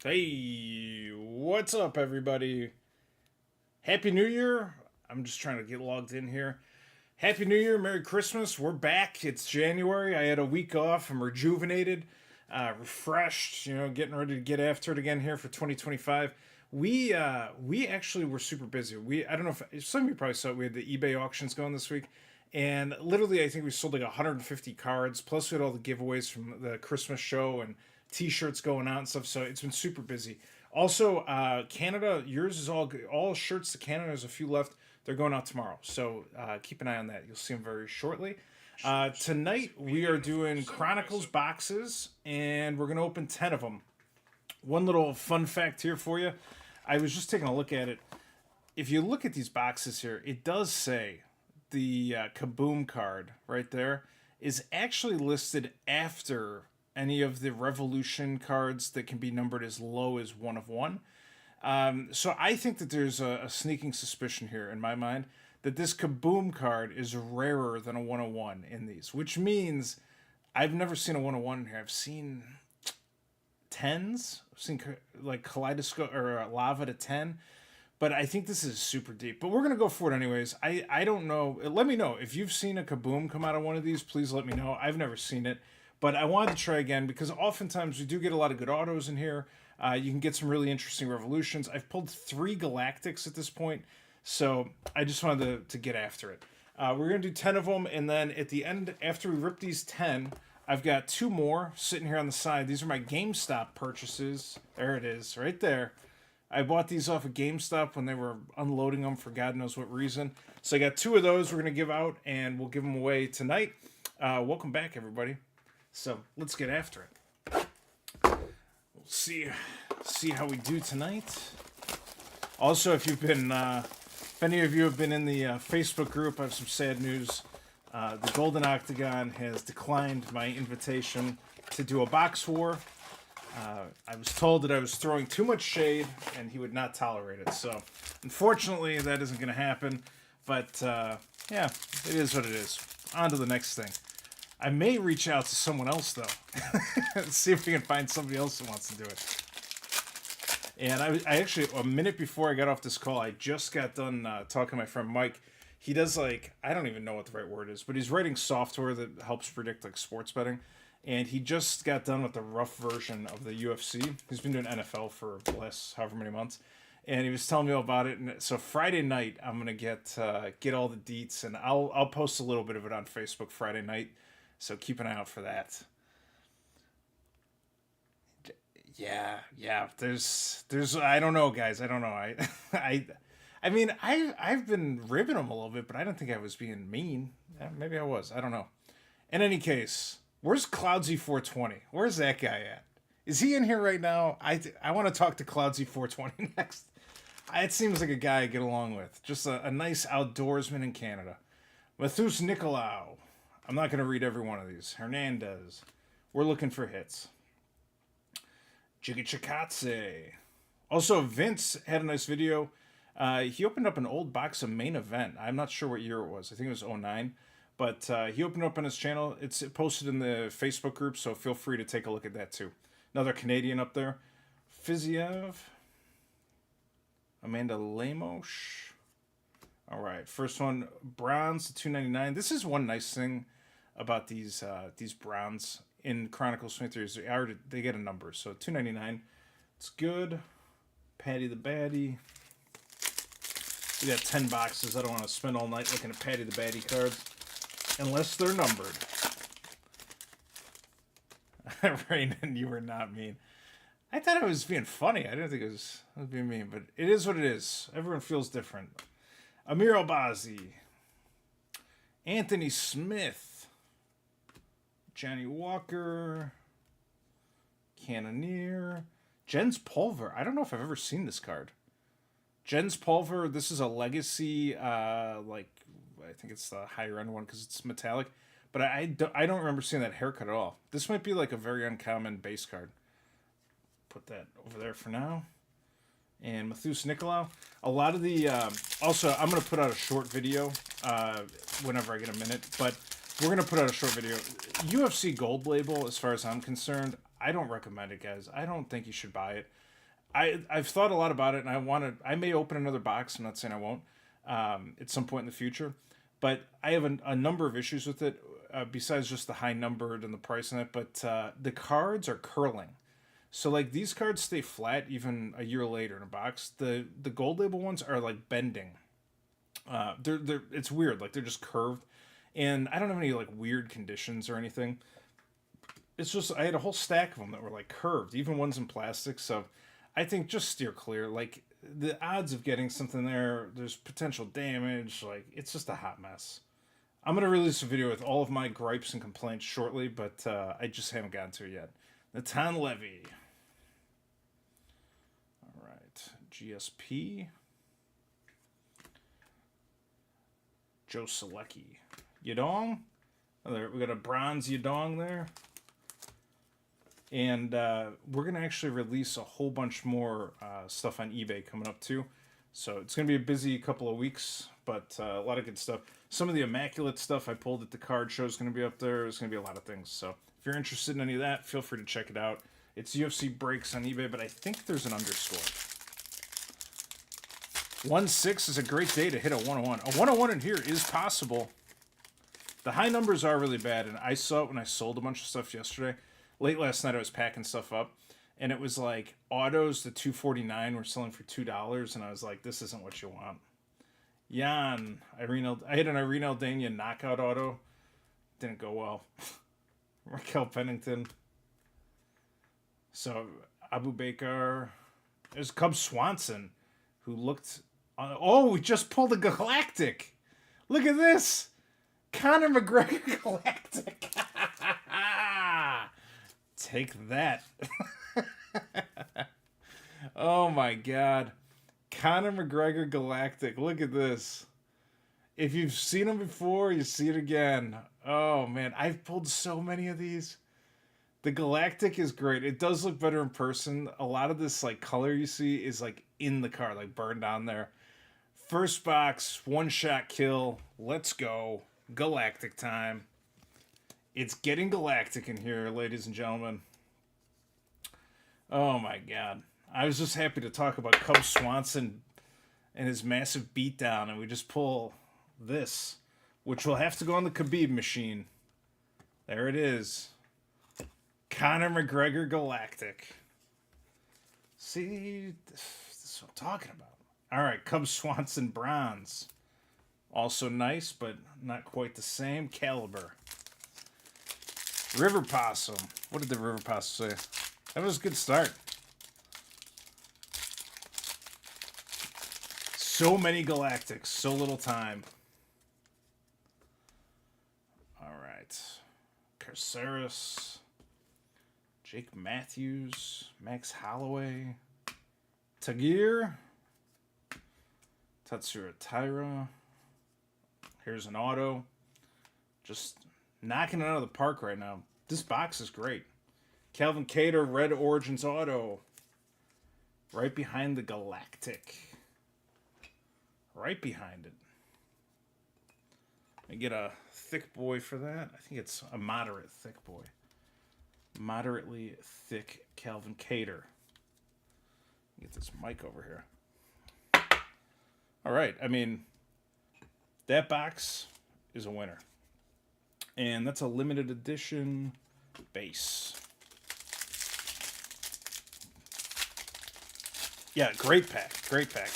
Hey, what's up, everybody? Happy New Year. I'm just trying to get logged in here. Happy New Year, Merry Christmas. We're back. It's January. I had a week off. I'm rejuvenated, refreshed, getting ready to get after it again here for 2025. We actually were super busy. I don't know if some of you probably saw it. We had the eBay auctions going this week. And literally, I think we sold like 150 cards. Plus, we had all the giveaways from the Christmas show and T-shirts going out and stuff. So it's been super busy. Also, Canada, yours is all shirts to Canada. There's a few left. They're going out tomorrow. So keep an eye on that. You'll see them very shortly. Tonight we are doing Chronicles boxes, and we're gonna open 10 of them. One little fun fact here for you. I was just taking a look at it. If you look at these boxes here, it does say the Kaboom card right there is actually listed after any of the Revolution cards that can be numbered as low as 1 of 1. So I think that there's a sneaking suspicion here in my mind that this Kaboom card is rarer than a 1 of 1 in these, which means I've never seen a 1 of 1 here. I've seen tens. I've seen like Kaleidoscope or Lava to 10. But I think this is super deep. But we're going to go for it anyways. I don't know. Let me know. If you've seen a Kaboom come out of one of these, please let me know. I've never seen it. But I wanted to try again because oftentimes we do get a lot of good autos in here. You can get some really interesting revolutions. I've pulled 3 Galactics at this point. So I just wanted to get after it. We're going to do 10 of them. And then at the end, after we rip these 10, I've got 2 more sitting here on the side. These are my GameStop purchases. There it is, right there. I bought these off of GameStop when they were unloading them for God knows what reason. So I got 2 of those we're going to give out, and we'll give them away tonight. Welcome back, everybody. So let's get after it. We'll see how we do tonight. Also, if any of you have been in the Facebook group, I have some sad news. The Golden Octagon has declined my invitation to do a box war. I was told that I was throwing too much shade, and he would not tolerate it. So, unfortunately, that isn't going to happen. But, yeah, it is what it is. On to the next thing. I may reach out to someone else, though. See if we can find somebody else who wants to do it. And I actually, a minute before I got off this call, I just got done talking to my friend Mike. He does, like, I don't even know what the right word is, but he's writing software that helps predict, like, sports betting. And he just got done with the rough version of the UFC. He's been doing NFL for the last however many months. And he was telling me all about it. And so Friday night, I'm going to get all the deets. And I'll post a little bit of it on Facebook Friday night. So keep an eye out for that. Yeah. There's I don't know, guys. I don't know. I mean, I've been ribbing him a little bit, but I don't think I was being mean. Maybe I was. I don't know. In any case, where's Cloudsy420? Where's that guy at? Is he in here right now? I want to talk to Cloudsy420 next. It seems like a guy I get along with. Just a nice outdoorsman in Canada. Mathus Nicolau. I'm not going to read every one of these. Hernandez. We're looking for hits. Chikachikatse. Also, Vince had a nice video. He opened up an old box of Main Event. I'm not sure what year it was. I think it was 09. But he opened up on his channel. It's posted in the Facebook group, so feel free to take a look at that too. Another Canadian up there. Fiziev. Amanda Lemos. All right, first one, bronze to 299. This is one nice thing about these bronze in Chronicles 23. They get a number, so 299. It's good. Patty the Baddie. We got 10 boxes. I don't want to spend all night looking at Patty the Baddie cards. Unless they're numbered. Raymond, you were not mean. I thought I was being funny. I didn't think I was being mean, but it is what it is. Everyone feels different. Amir Albazi. Anthony Smith. Johnny Walker. Cannoneer. Jens Pulver. I don't know if I've ever seen this card. Jens Pulver, this is a legacy, I think it's the higher end one because it's metallic. But I don't remember seeing that haircut at all. This might be like a very uncommon base card. Put that over there for now. And Mathus Nicolau. A lot of the... also, I'm going to put out a short video whenever I get a minute. But we're going to put out a short video. UFC Gold Label, as far as I'm concerned, I don't recommend it, guys. I don't think you should buy it. I've thought a lot about it, and I may open another box. I'm not saying I won't at some point in the future, but I have a number of issues with it. Besides just the high numbered and the price on it, but the cards are curling. So like these cards stay flat even a year later in a box. The gold label ones are like bending. They're it's weird. Like they're just curved, and I don't have any like weird conditions or anything. It's just I had a whole stack of them that were like curved, even ones in plastic. So I think just steer clear. Like the odds of getting something there, there's potential damage. Like it's just a hot mess. I'm gonna release a video with all of my gripes and complaints shortly, but I just haven't gotten to it yet. Natan Levy. All right, GSP. Joe Selecki. Yadong. Oh, there, we got a bronze Yadong there. And we're going to actually release a whole bunch more stuff on eBay coming up too. So it's going to be a busy couple of weeks, but a lot of good stuff. Some of the immaculate stuff I pulled at the card show is going to be up there. There's going to be a lot of things. So if you're interested in any of that, feel free to check it out. It's UFC Breaks on eBay, but I think there's an underscore. 1-6 is a great day to hit a 101. A 101 in here is possible. The high numbers are really bad, and I saw it when I sold a bunch of stuff yesterday. Late last night I was packing stuff up, and it was like autos, the 249 were selling for $2, and I was like, this isn't what you want. Jan, I had an Irene Aldana knockout auto. Didn't go well. Raquel Pennington. So, Abu Bakar. There's Cub Swanson, who looked... Oh, we just pulled a Galactic. Look at this. Conor McGregor Galactic. Take that. Oh my god. Conor McGregor Galactic. Look at this. If you've seen him before, you see it again. Oh man, I've pulled so many of these. The Galactic is great. It does look better in person. A lot of this like color you see is like in the card, like burned on there. First box, one shot kill. Let's go. Galactic time. It's getting galactic in here, ladies and gentlemen. Oh my god. I was just happy to talk about Cub Swanson and his massive beatdown, and we just pull this, which will have to go on the Khabib machine. There it is. Conor McGregor Galactic. See, this is what I'm talking about. All right, Cub Swanson Bronze. Also nice, but not quite the same caliber. River Possum. What did the River Possum say? That was a good start. So many Galactics, so little time. All right. Carceres. Jake Matthews. Max Holloway. Tagir. Tatsura Taira. Here's an auto. Just knocking it out of the park right now. This box is great. Calvin Kattar, Red Origins auto. Right behind the Galactic. Right behind it. I get a thick boy for that. I think it's a moderate thick boy. Moderately thick Calvin Kattar. Get this mic over here. All right. I mean, that box is a winner. And that's a limited edition base. Yeah, great pack. Great pack.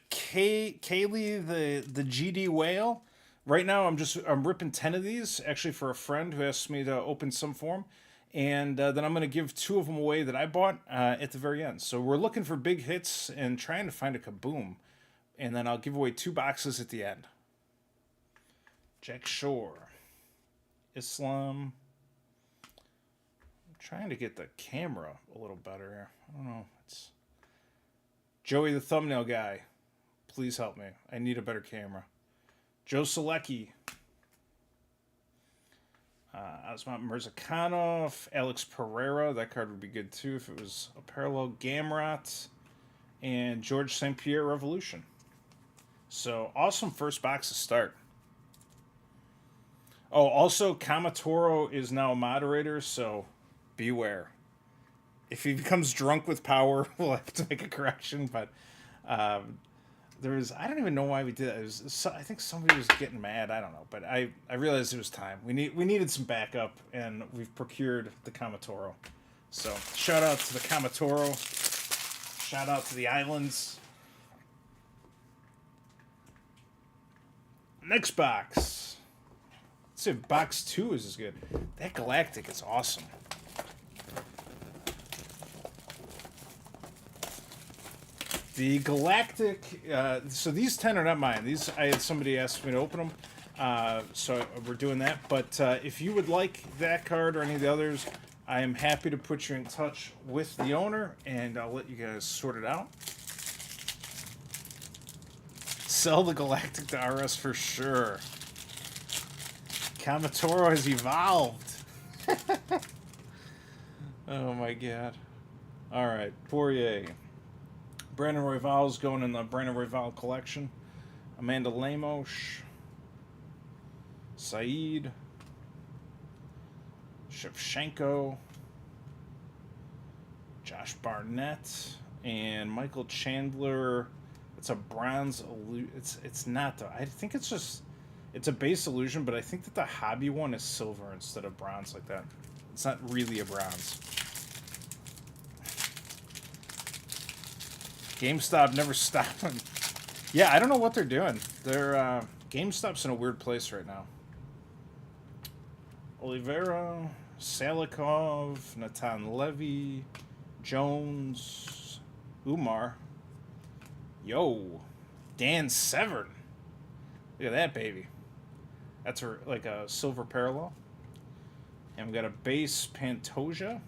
Kaylee, the GD Whale. Right now, I'm ripping 10 of these, actually for a friend who asked me to open some for him. And then I'm going to give 2 of them away that I bought at the very end. So we're looking for big hits and trying to find a kaboom. And then I'll give away 2 boxes at the end. Jack Shore. Islam. I'm trying to get the camera a little better here. I don't know. It's Joey the thumbnail guy. Please help me. I need a better camera. Joe Selecki. Asmat Mirzakhanov. Alex Pereira. That card would be good too if it was a parallel. Gamrot. And George St. Pierre Revolution. So, awesome first box to start. Oh, also, Kamatoro is now a moderator, so beware. if he becomes drunk with power, we'll have to make a correction. But there was, I don't even know why we did that. It was, I think somebody was getting mad. I don't know, but I realized it was time. We needed some backup, and we've procured the Kamatoro. So shout out to the Kamatoro. Shout out to the islands. Next box. Let's see if box 2 is as good. That Galactic is awesome. The Galactic, so these 10 are not mine. These, I had somebody ask me to open them, so we're doing that. But if you would like that card or any of the others, I am happy to put you in touch with the owner, and I'll let you guys sort it out. Sell the Galactic to RS for sure. Kamatoro has evolved. Oh my god. Alright, Poirier. Brandon Royval's going in the Brandon Royval collection. Amanda Lemos. Saeed. Shevchenko. Josh Barnett. And Michael Chandler. It's a bronze. It's not though. I think it's just. It's a base illusion, but I think that the hobby one is silver instead of bronze like that. It's not really a bronze. GameStop never stopping. Yeah, I don't know what they're doing. They're GameStop's in a weird place right now. Oliveira, Salikov, Natan Levy, Jones, Umar. Yo, Dan Severn. Look at that baby. That's like a silver parallel. And we got a base Pantoja.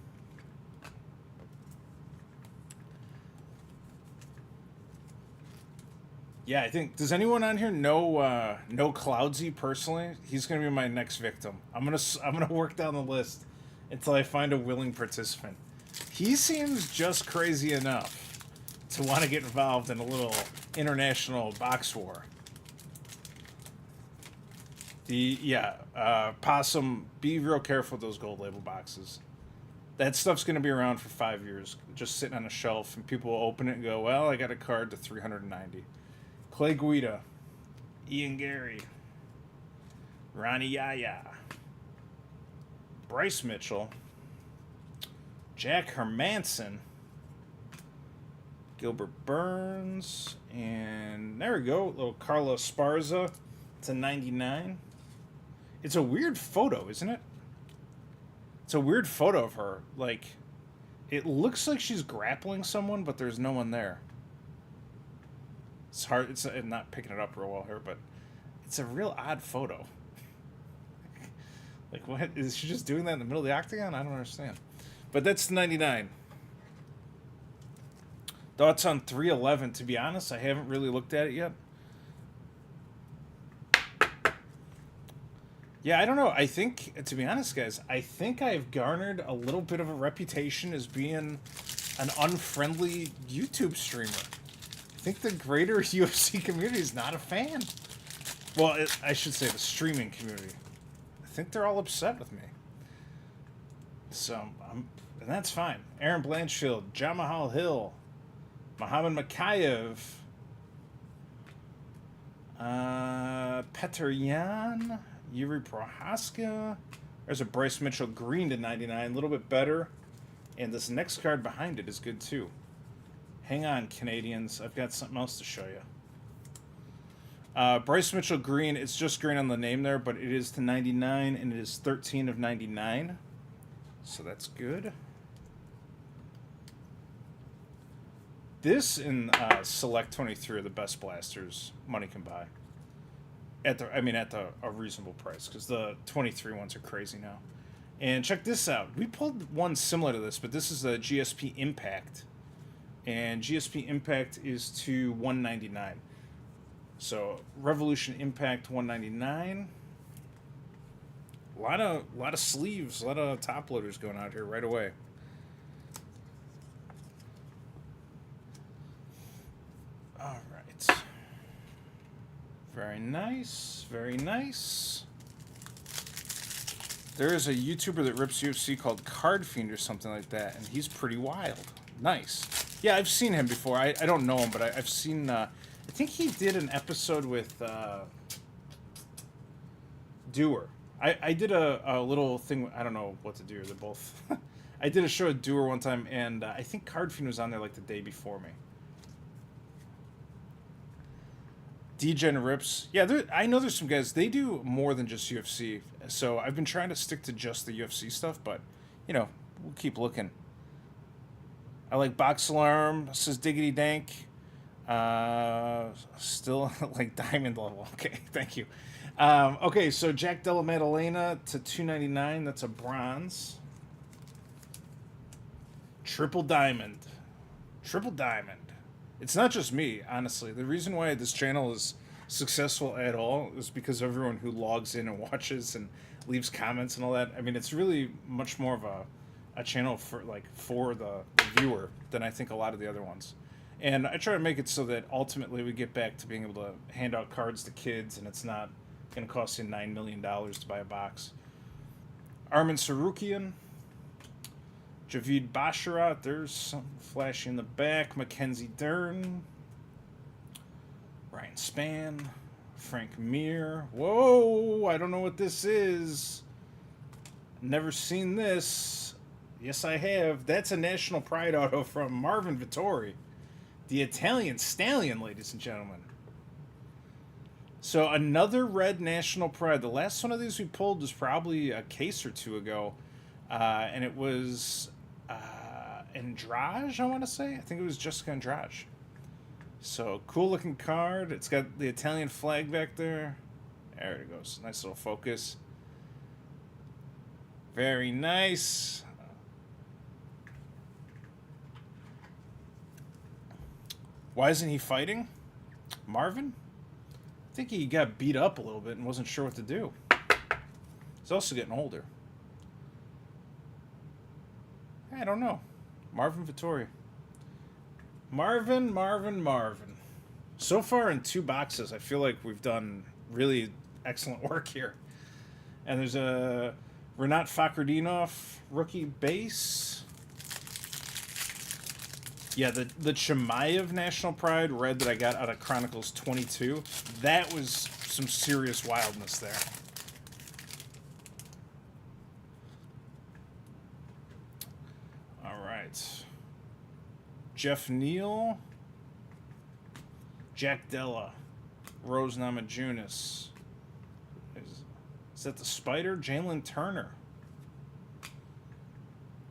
Yeah, I think. Does anyone on here know Cloudsy personally? He's gonna be my next victim. I'm gonna work down the list until I find a willing participant. He seems just crazy enough to want to get involved in a little international box war. Possum, be real careful with those gold label boxes. That stuff's gonna be around for 5 years, just sitting on a shelf, and people will open it and go, "Well, I got a card to 390." Clay Guida, Ian Gary, Ronnie Yaya, Bryce Mitchell, Jack Hermanson, Gilbert Burns, and there we go, little Carla Esparza. It's a 99. It's a weird photo, isn't it? It's a weird photo of her. Like, it looks like she's grappling someone, but there's no one there. It's hard. It's not picking it up real well here, but it's a real odd photo. Like, what? Is she just doing that in the middle of the octagon? I don't understand. But that's 99. Thoughts on 311? To be honest, I haven't really looked at it yet. Yeah, I don't know. I think, to be honest, guys, I think I've garnered a little bit of a reputation as being an unfriendly YouTube streamer. I think the greater UFC community is not a fan. Well, I should say the streaming community. I think they're all upset with me. So, and that's fine. Aaron Blanchfield, Jamahal Hill, Muhammad Makayev, Petr Yan, Yuri Prohaska. There's a Bryce Mitchell green to 99, a little bit better. And this next card behind it is good too. Hang on, Canadians. I've got something else to show you. Bryce Mitchell green. It's just green on the name there, but it is to 99, and it is 13 of 99. So that's good. This and Select 23 are the best blasters money can buy. At a reasonable price, because the 23 ones are crazy now. And check this out. We pulled one similar to this, but this is the GSP Impact. And GSP Impact is to 199. So Revolution Impact 199. A lot of sleeves, a lot of top loaders going out here right away. All right. Very nice, very nice. There is a YouTuber that rips UFC called Card Fiend or something like that, and he's pretty wild. Nice. Yeah, I've seen him before. I don't know him, but I've seen... I think he did an episode with Doer. I did a little thing... I don't know what to do. They're both... I did a show with Doer one time, and I think Card Fiend was on there like the day before me. DGen rips. Yeah, I know there's some guys, they do more than just UFC. So I've been trying to stick to just the UFC stuff, but, you know, we'll keep looking. I like Box Alarm, says Diggity Dank. Still like diamond level. Okay, thank you. Okay, so Jack Della Maddalena to $2.99. That's a bronze. Triple diamond. Triple diamond. It's not just me, honestly. The reason why this channel is successful at all is because of everyone who logs in and watches and leaves comments and all that. I mean, it's really much more of a channel for the viewer than I think a lot of the other ones. And I try to make it so that ultimately we get back to being able to hand out cards to kids, and it's not going to cost you $9 million to buy a box. Armin Sarukian. Javid Basharat, there's something flashy in the back. Mackenzie Dern. Ryan Spann. Frank Mir. Whoa, I don't know what this is. Never seen this. Yes, I have. That's a National Pride auto from Marvin Vittori. The Italian Stallion, ladies and gentlemen. So another red National Pride. The last one of these we pulled was probably a case or two ago. And it was... Andrade, I want to say. I think it was Jessica Andrade. So, cool looking card. It's got the Italian flag back there. There it goes. Nice little focus. Very nice. Why isn't he fighting? Marvin? I think he got beat up a little bit and wasn't sure what to do. He's also getting older. I don't know. Marvin Vittori. Marvin. So far in 2 boxes, I feel like we've done really excellent work here. And there's a Renat Fakhretdinov rookie base. Yeah, the Chimaev National Pride red that I got out of Chronicles 22. That was some serious wildness there. Jeff Neal, Jack Della, Rose Namajunas. Is that the Spider? Jalen Turner.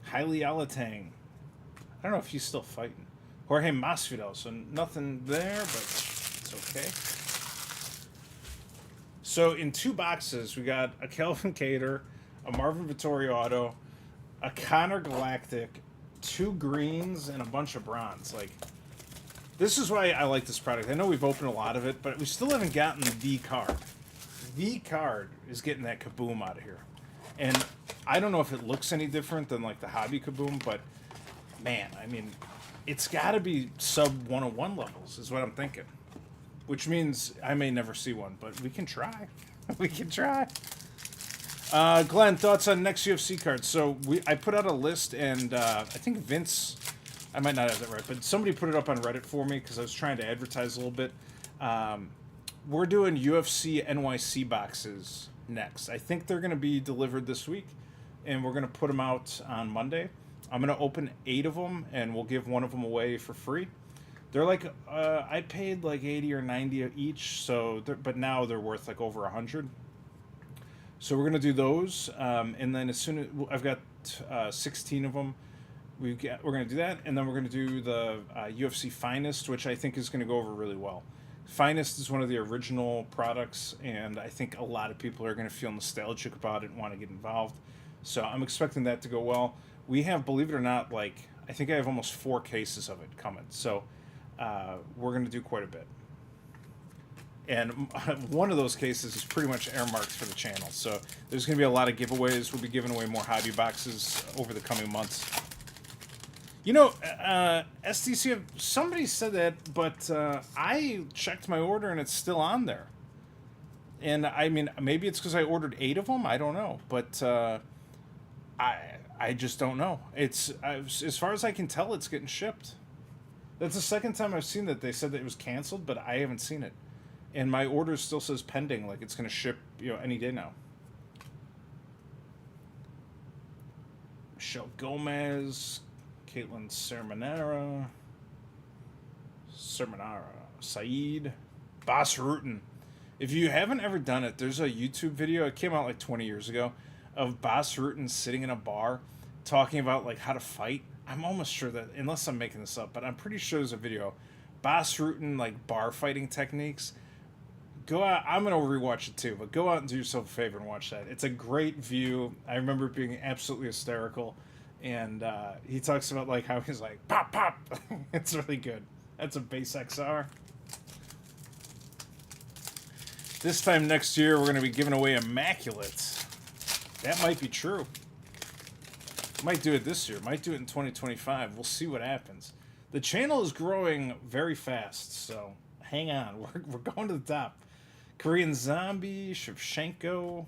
Haile Alatang. I don't know if he's still fighting. Jorge Masvidal. So nothing there, but it's okay. So in 2 boxes, we got a Kelvin Cater, a Marvin Vittori auto, a Conor Galactic, 2 greens, and a bunch of bronze. Like, this is why I like this product. I know we've opened a lot of it, but we still haven't gotten the card. The card is getting that kaboom out of here. And I don't know if it looks any different than, like, the Hobby Kaboom, but, man, I mean, it's got to be sub-101 levels is what I'm thinking. Which means I may never see one, but we can try. We can try. Glenn, thoughts on next UFC card? So I put out a list, and I think Vince, I might not have that right, but somebody put it up on Reddit for me because I was trying to advertise a little bit. We're doing UFC NYC boxes next. I think they're going to be delivered this week, and we're going to put them out on Monday. I'm going to open 8 of them, and we'll give 1 of them away for free. They're like, I paid like 80 or 90 each, so but now they're worth like over 100. So we're going to do those, and then as soon as I've got 16 of them, we're going to do that, and then we're going to do the UFC Finest, which I think is going to go over really well. Finest is one of the original products, and I think a lot of people are going to feel nostalgic about it and want to get involved. So I'm expecting that to go well. We have, believe it or not, like I think I have almost 4 cases of it coming. So we're going to do quite a bit. And one of those cases is pretty much earmarked for the channel. So there's going to be a lot of giveaways. We'll be giving away more hobby boxes over the coming months. You know, STC, somebody said that, but I checked my order and it's still on there. And I mean, maybe it's because I ordered 8 of them. I don't know, but I I just don't know. As far as I can tell, it's getting shipped. That's the second time I've seen that they said that it was canceled, but I haven't seen it. And my order still says pending, like it's going to ship, any day now. Michelle Gomez, Caitlin Sermonara, Saeed, Boss Rutan. If you haven't ever done it, there's a YouTube video. It came out like 20 years ago of Boss Rutan sitting in a bar talking about like how to fight. I'm almost sure that, unless I'm making this up, but I'm pretty sure there's a video. Boss Rutan like bar fighting techniques. Go out. I'm gonna rewatch it too, but go out and do yourself a favor and watch that. It's a great view. I remember it being absolutely hysterical, and he talks about like how he's like pop pop. It's really good. That's a base XR. This time next year, we're gonna be giving away Immaculates. That might be true. Might do it this year. Might do it in 2025. We'll see what happens. The channel is growing very fast, so hang on. We're going to the top. Korean Zombie, Shevchenko,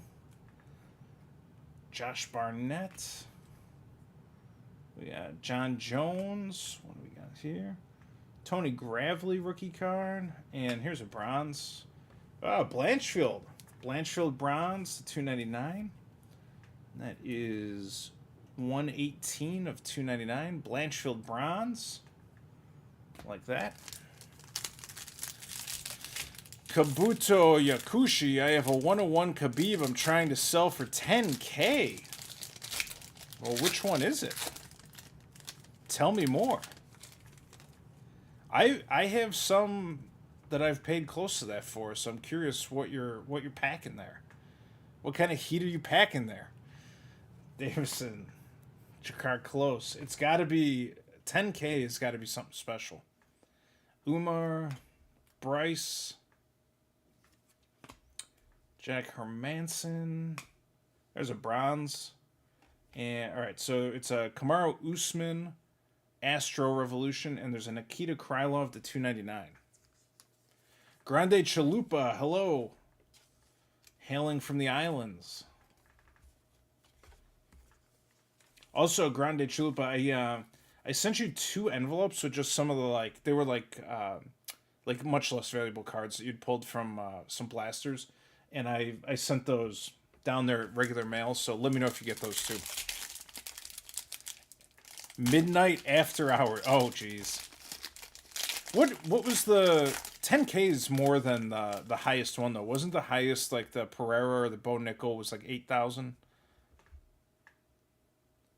Josh Barnett. We got John Jones. What do we got here? Tony Gravely rookie card. And here's a bronze. Oh, Blanchfield. Blanchfield bronze to 299. That is 118 of 299. Blanchfield bronze. Like that. Kabuto Yakushi. I have a 101 Khabib I'm trying to sell for 10K. Well, which one is it? Tell me more. I have some that I've paid close to that for, so I'm curious what you're packing there. What kind of heat are you packing there? Davison, Jakar close. It's got to be 10K. Has got to be something special. Umar, Bryce, Jack Hermanson. There's a bronze. And all right, so it's a Kamaru Usman, Astro Revolution, and there's a Nikita Krylov to 299. Grande Chalupa, hello. Hailing from the islands. Also, Grande Chalupa, I sent you 2 envelopes with just some of the they were like much less valuable cards that you'd pulled from some blasters, and I sent those down there at regular mail. So let me know if you get those too. Midnight After Hours. Oh, jeez. What was the 10K is more than the highest one though? Wasn't the highest like the Pereira or the Bo Nickel was like 8,000?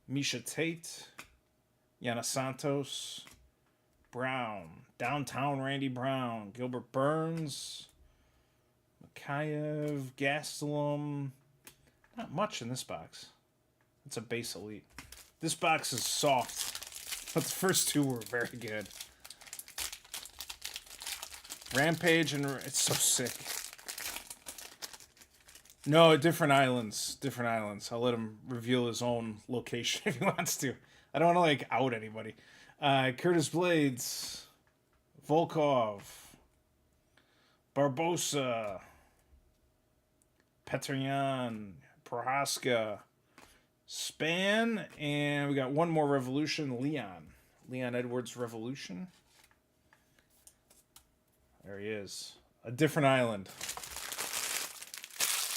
Misha Tate, Yana Santos, Brown, Downtown Randy Brown, Gilbert Burns, Makayev, Gastelum. Not much in this box. It's a base elite. This box is soft, but the first 2 were very good. Rampage, and it's so sick. No, different islands. Different islands. I'll let him reveal his own location if he wants to. I don't want to, out anybody. Curtis Blades. Volkov. Barbosa. Petryan. Prohaska. Span. And we got one more Revolution. Leon Edwards Revolution. There he is. A different island.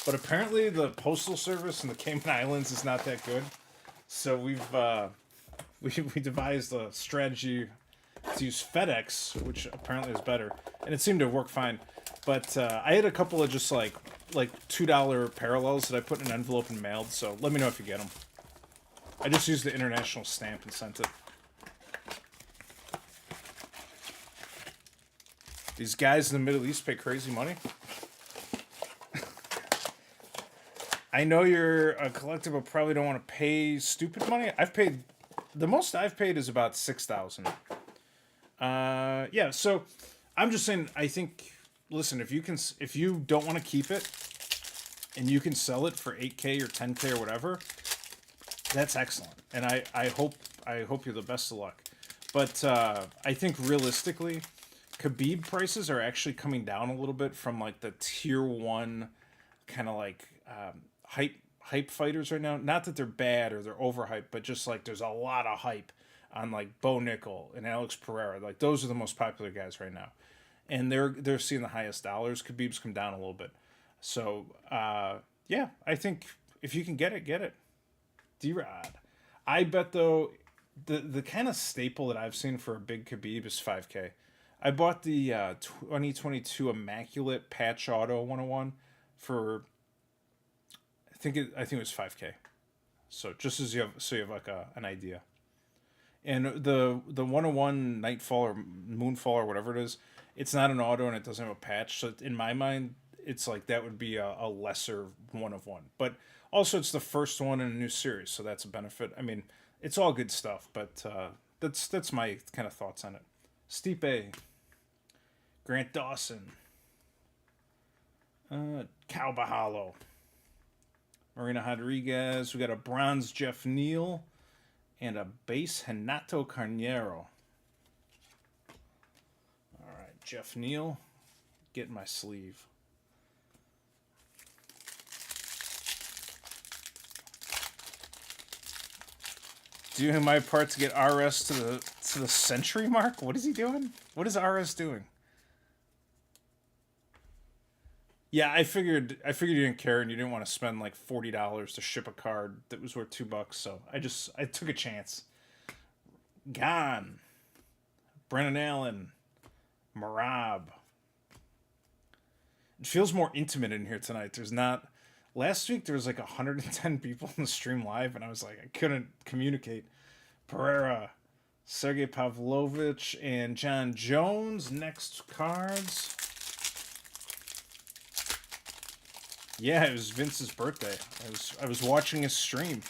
But apparently the postal service in the Cayman Islands is not that good. So we devised a strategy to use FedEx, which apparently is better. And it seemed to work fine. But I had a couple of just like $2 parallels that I put in an envelope and mailed. So let me know if you get them. I just used the international stamp and sent it. These guys in the Middle East pay crazy money. I know you're a collector, but probably don't want to pay stupid money. The most I've paid is about 6,000. Yeah, so I'm just saying, I think, listen, if you don't want to keep it and you can sell it for 8K or 10K or whatever, that's excellent. And I hope you're the best of luck. But I think realistically, Khabib prices are actually coming down a little bit from like the tier 1 kind of like hype fighters right now. Not that they're bad or they're overhyped, but just like there's a lot of hype on like Bo Nickel and Alex Pereira. Like those are the most popular guys right now, and they're seeing the highest dollars. Khabib's come down a little bit, so yeah, I think if you can get it, get it. D-Rod. I bet though the kind of staple that I've seen for a big Khabib is 5K. I bought the 2022 Immaculate Patch Auto 101 for I think it was 5K. So just as you have like an idea. And the 101 Nightfall or Moonfall or whatever it is, it's not an auto and it doesn't have a patch. So in my mind, it's like that would be a lesser one of one. But also it's the first one in a new series, so that's a benefit. I mean, it's all good stuff, but that's my kind of thoughts on it. Stipe, Grant Dawson, Cal Bahalo, Marina Rodriguez. We got a bronze Jeff Neal and a base Renato Carneiro. All right, Jeff Neal, get in my sleeve. Doing my part to get RS to the century mark. What is he doing? What is RS doing? Yeah, I figured you didn't care and you didn't want to spend like $40 to ship a card that was worth $2. So I took a chance. Gone. Brennan Allen, Marab. It feels more intimate in here tonight. There's not. Last week there was like 110 people in the stream live, and I was like, I couldn't communicate. Pereira, Sergey Pavlovich, and John Jones. Next cards. Yeah, it was Vince's birthday. I was watching his stream.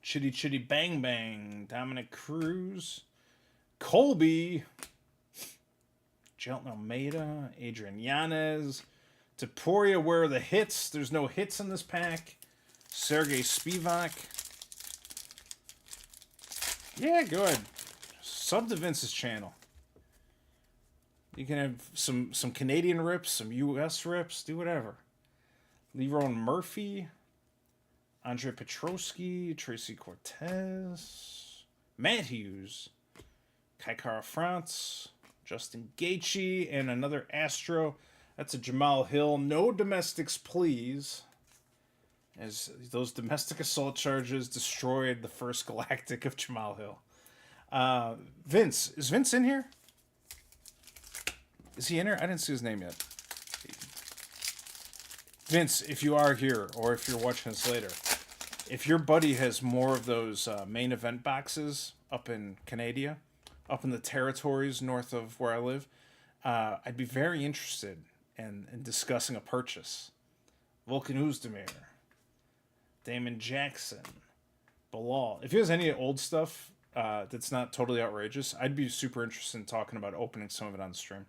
Chitty Chitty Bang Bang. Dominic Cruz. Colby. Jelton Almeida. Adrian Yanez. Taporia, where are the hits? There's no hits in this pack. Sergey Spivak. Yeah, good. Sub to Vince's channel. You can have some Canadian rips, some U.S. rips, do whatever. Leron Murphy, Andre Petrosky, Tracy Cortez, Matt Hughes, Kaikara France, Justin Gaethje, and another Astro. That's a Jamal Hill. No domestics, please. As those domestic assault charges destroyed the first Galactic of Jamal Hill. Vince. Is Vince in here? Is he in here? I didn't see his name yet. Vince, if you are here, or if you're watching this later, if your buddy has more of those main event boxes up in Canada, up in the territories north of where I live, I'd be very interested in discussing a purchase. Volkan Oezdemir, Damon Jackson, Bilal. If he has any old stuff that's not totally outrageous, I'd be super interested in talking about opening some of it on the stream.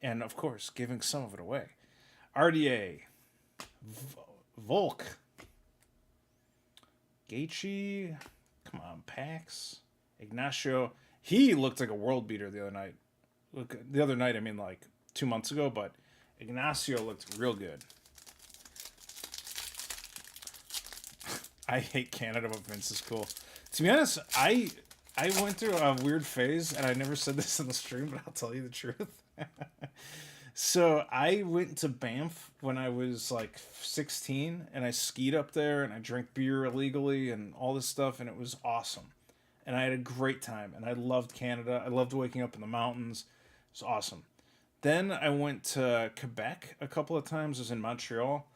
And, of course, giving some of it away. RDA. Volk. Gaethje. Come on, Pax. Ignacio. He looked like a world beater the other night. Look, the other night, I mean, like 2 months ago, but Ignacio looked real good. I hate Canada, but Vince is cool. To be honest, I went through a weird phase, and I never said this in the stream, but I'll tell you the truth. So I went to Banff when I was like 16, and I skied up there, and I drank beer illegally and all this stuff, and it was awesome. And I had a great time, and I loved Canada. I loved waking up in the mountains. It was awesome. Then I went to Quebec a couple of times. I was in Montreal,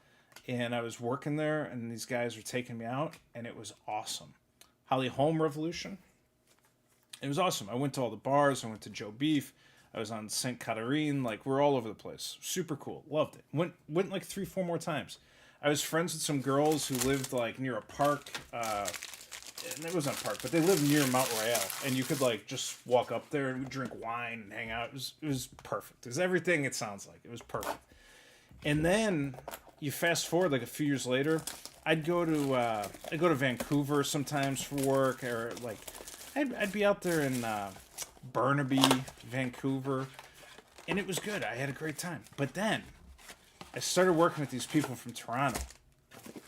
and I was working there, and these guys were taking me out, and it was awesome. Holly Holm Revolution. It was awesome. I went to all the bars. I went to Joe Beef. I was on St. Catherine. Like, we're all over the place. Super cool. Loved it. Went like 3-4 more times. I was friends with some girls who lived, like, near a park. And it wasn't a park, but they lived near Mount Royal. And you could, like, just walk up there and drink wine and hang out. It was perfect. It was everything it sounds like. It was perfect. And then you fast forward, like, a few years later, I'd go to Vancouver sometimes for work, or, like, I'd be out there in Burnaby, Vancouver, And it was good. I had a great time. But then I started working with these people from Toronto,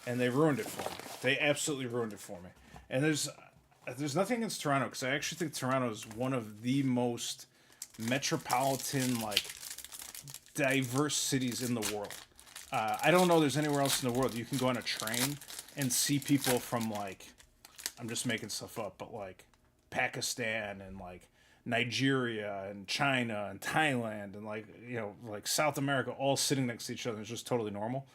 and they ruined it for me. They absolutely ruined it for me. And there's nothing against Toronto, because I actually think Toronto is one of the most metropolitan, like, diverse cities in the world. I don't know there's anywhere else in the world you can go on a train and see people from, like, I'm just making stuff up, but, like, Pakistan and, like, Nigeria and China and Thailand and, like, you know, like South America, all sitting next to each other. It's just totally normal.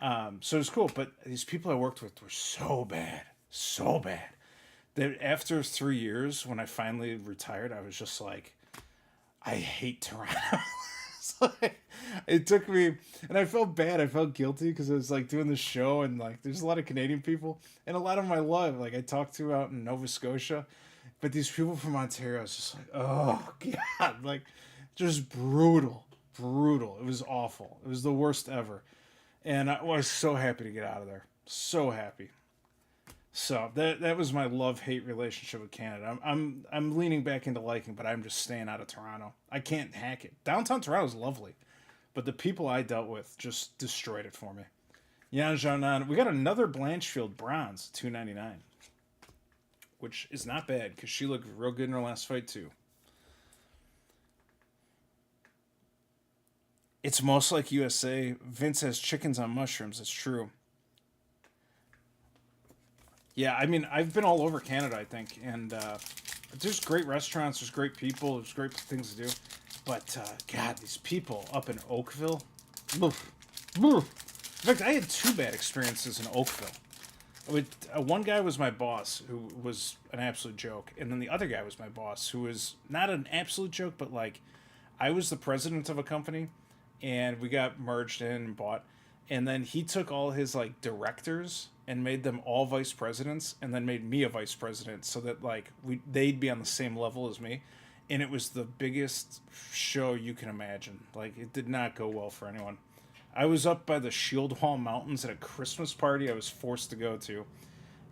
So it was cool. But these people I worked with were so bad that after 3 years, when I finally retired, I was just like, I hate Toronto. Like, it took me, and I felt bad. I felt guilty because I was like doing the show, and like there's a lot of Canadian people, and a lot of them I love. Like I talked to out in Nova Scotia, but these people from Ontario, I was just like, oh god, like just brutal. It was awful. It was the worst ever, and I was so happy to get out of there. So happy. So that was my love-hate relationship with Canada. I'm leaning back into liking, but I'm just staying out of Toronto. I can't hack it. Downtown Toronto's lovely, but the people I dealt with just destroyed it for me. Yan Zhaonan. We got another Blanchfield bronze, $2.99, which is not bad because she looked real good in her last fight too. It's most like USA. Vince has chickens on mushrooms. It's true. Yeah, I mean, I've been all over Canada, I think, and there's great restaurants, there's great people, there's great things to do, but God, these people up in Oakville, oof, oof. In fact, I had two bad experiences in Oakville. One guy was my boss, who was an absolute joke, and then the other guy was my boss, who was not an absolute joke, but like, I was the president of a company, and we got merged in and bought, and then he took all his like directors and made them all vice presidents, and then made me a vice president, so that like they'd be on the same level as me, and it was the biggest show you can imagine. Like it did not go well for anyone. I was up by the Shield Wall Mountains at a Christmas party I was forced to go to,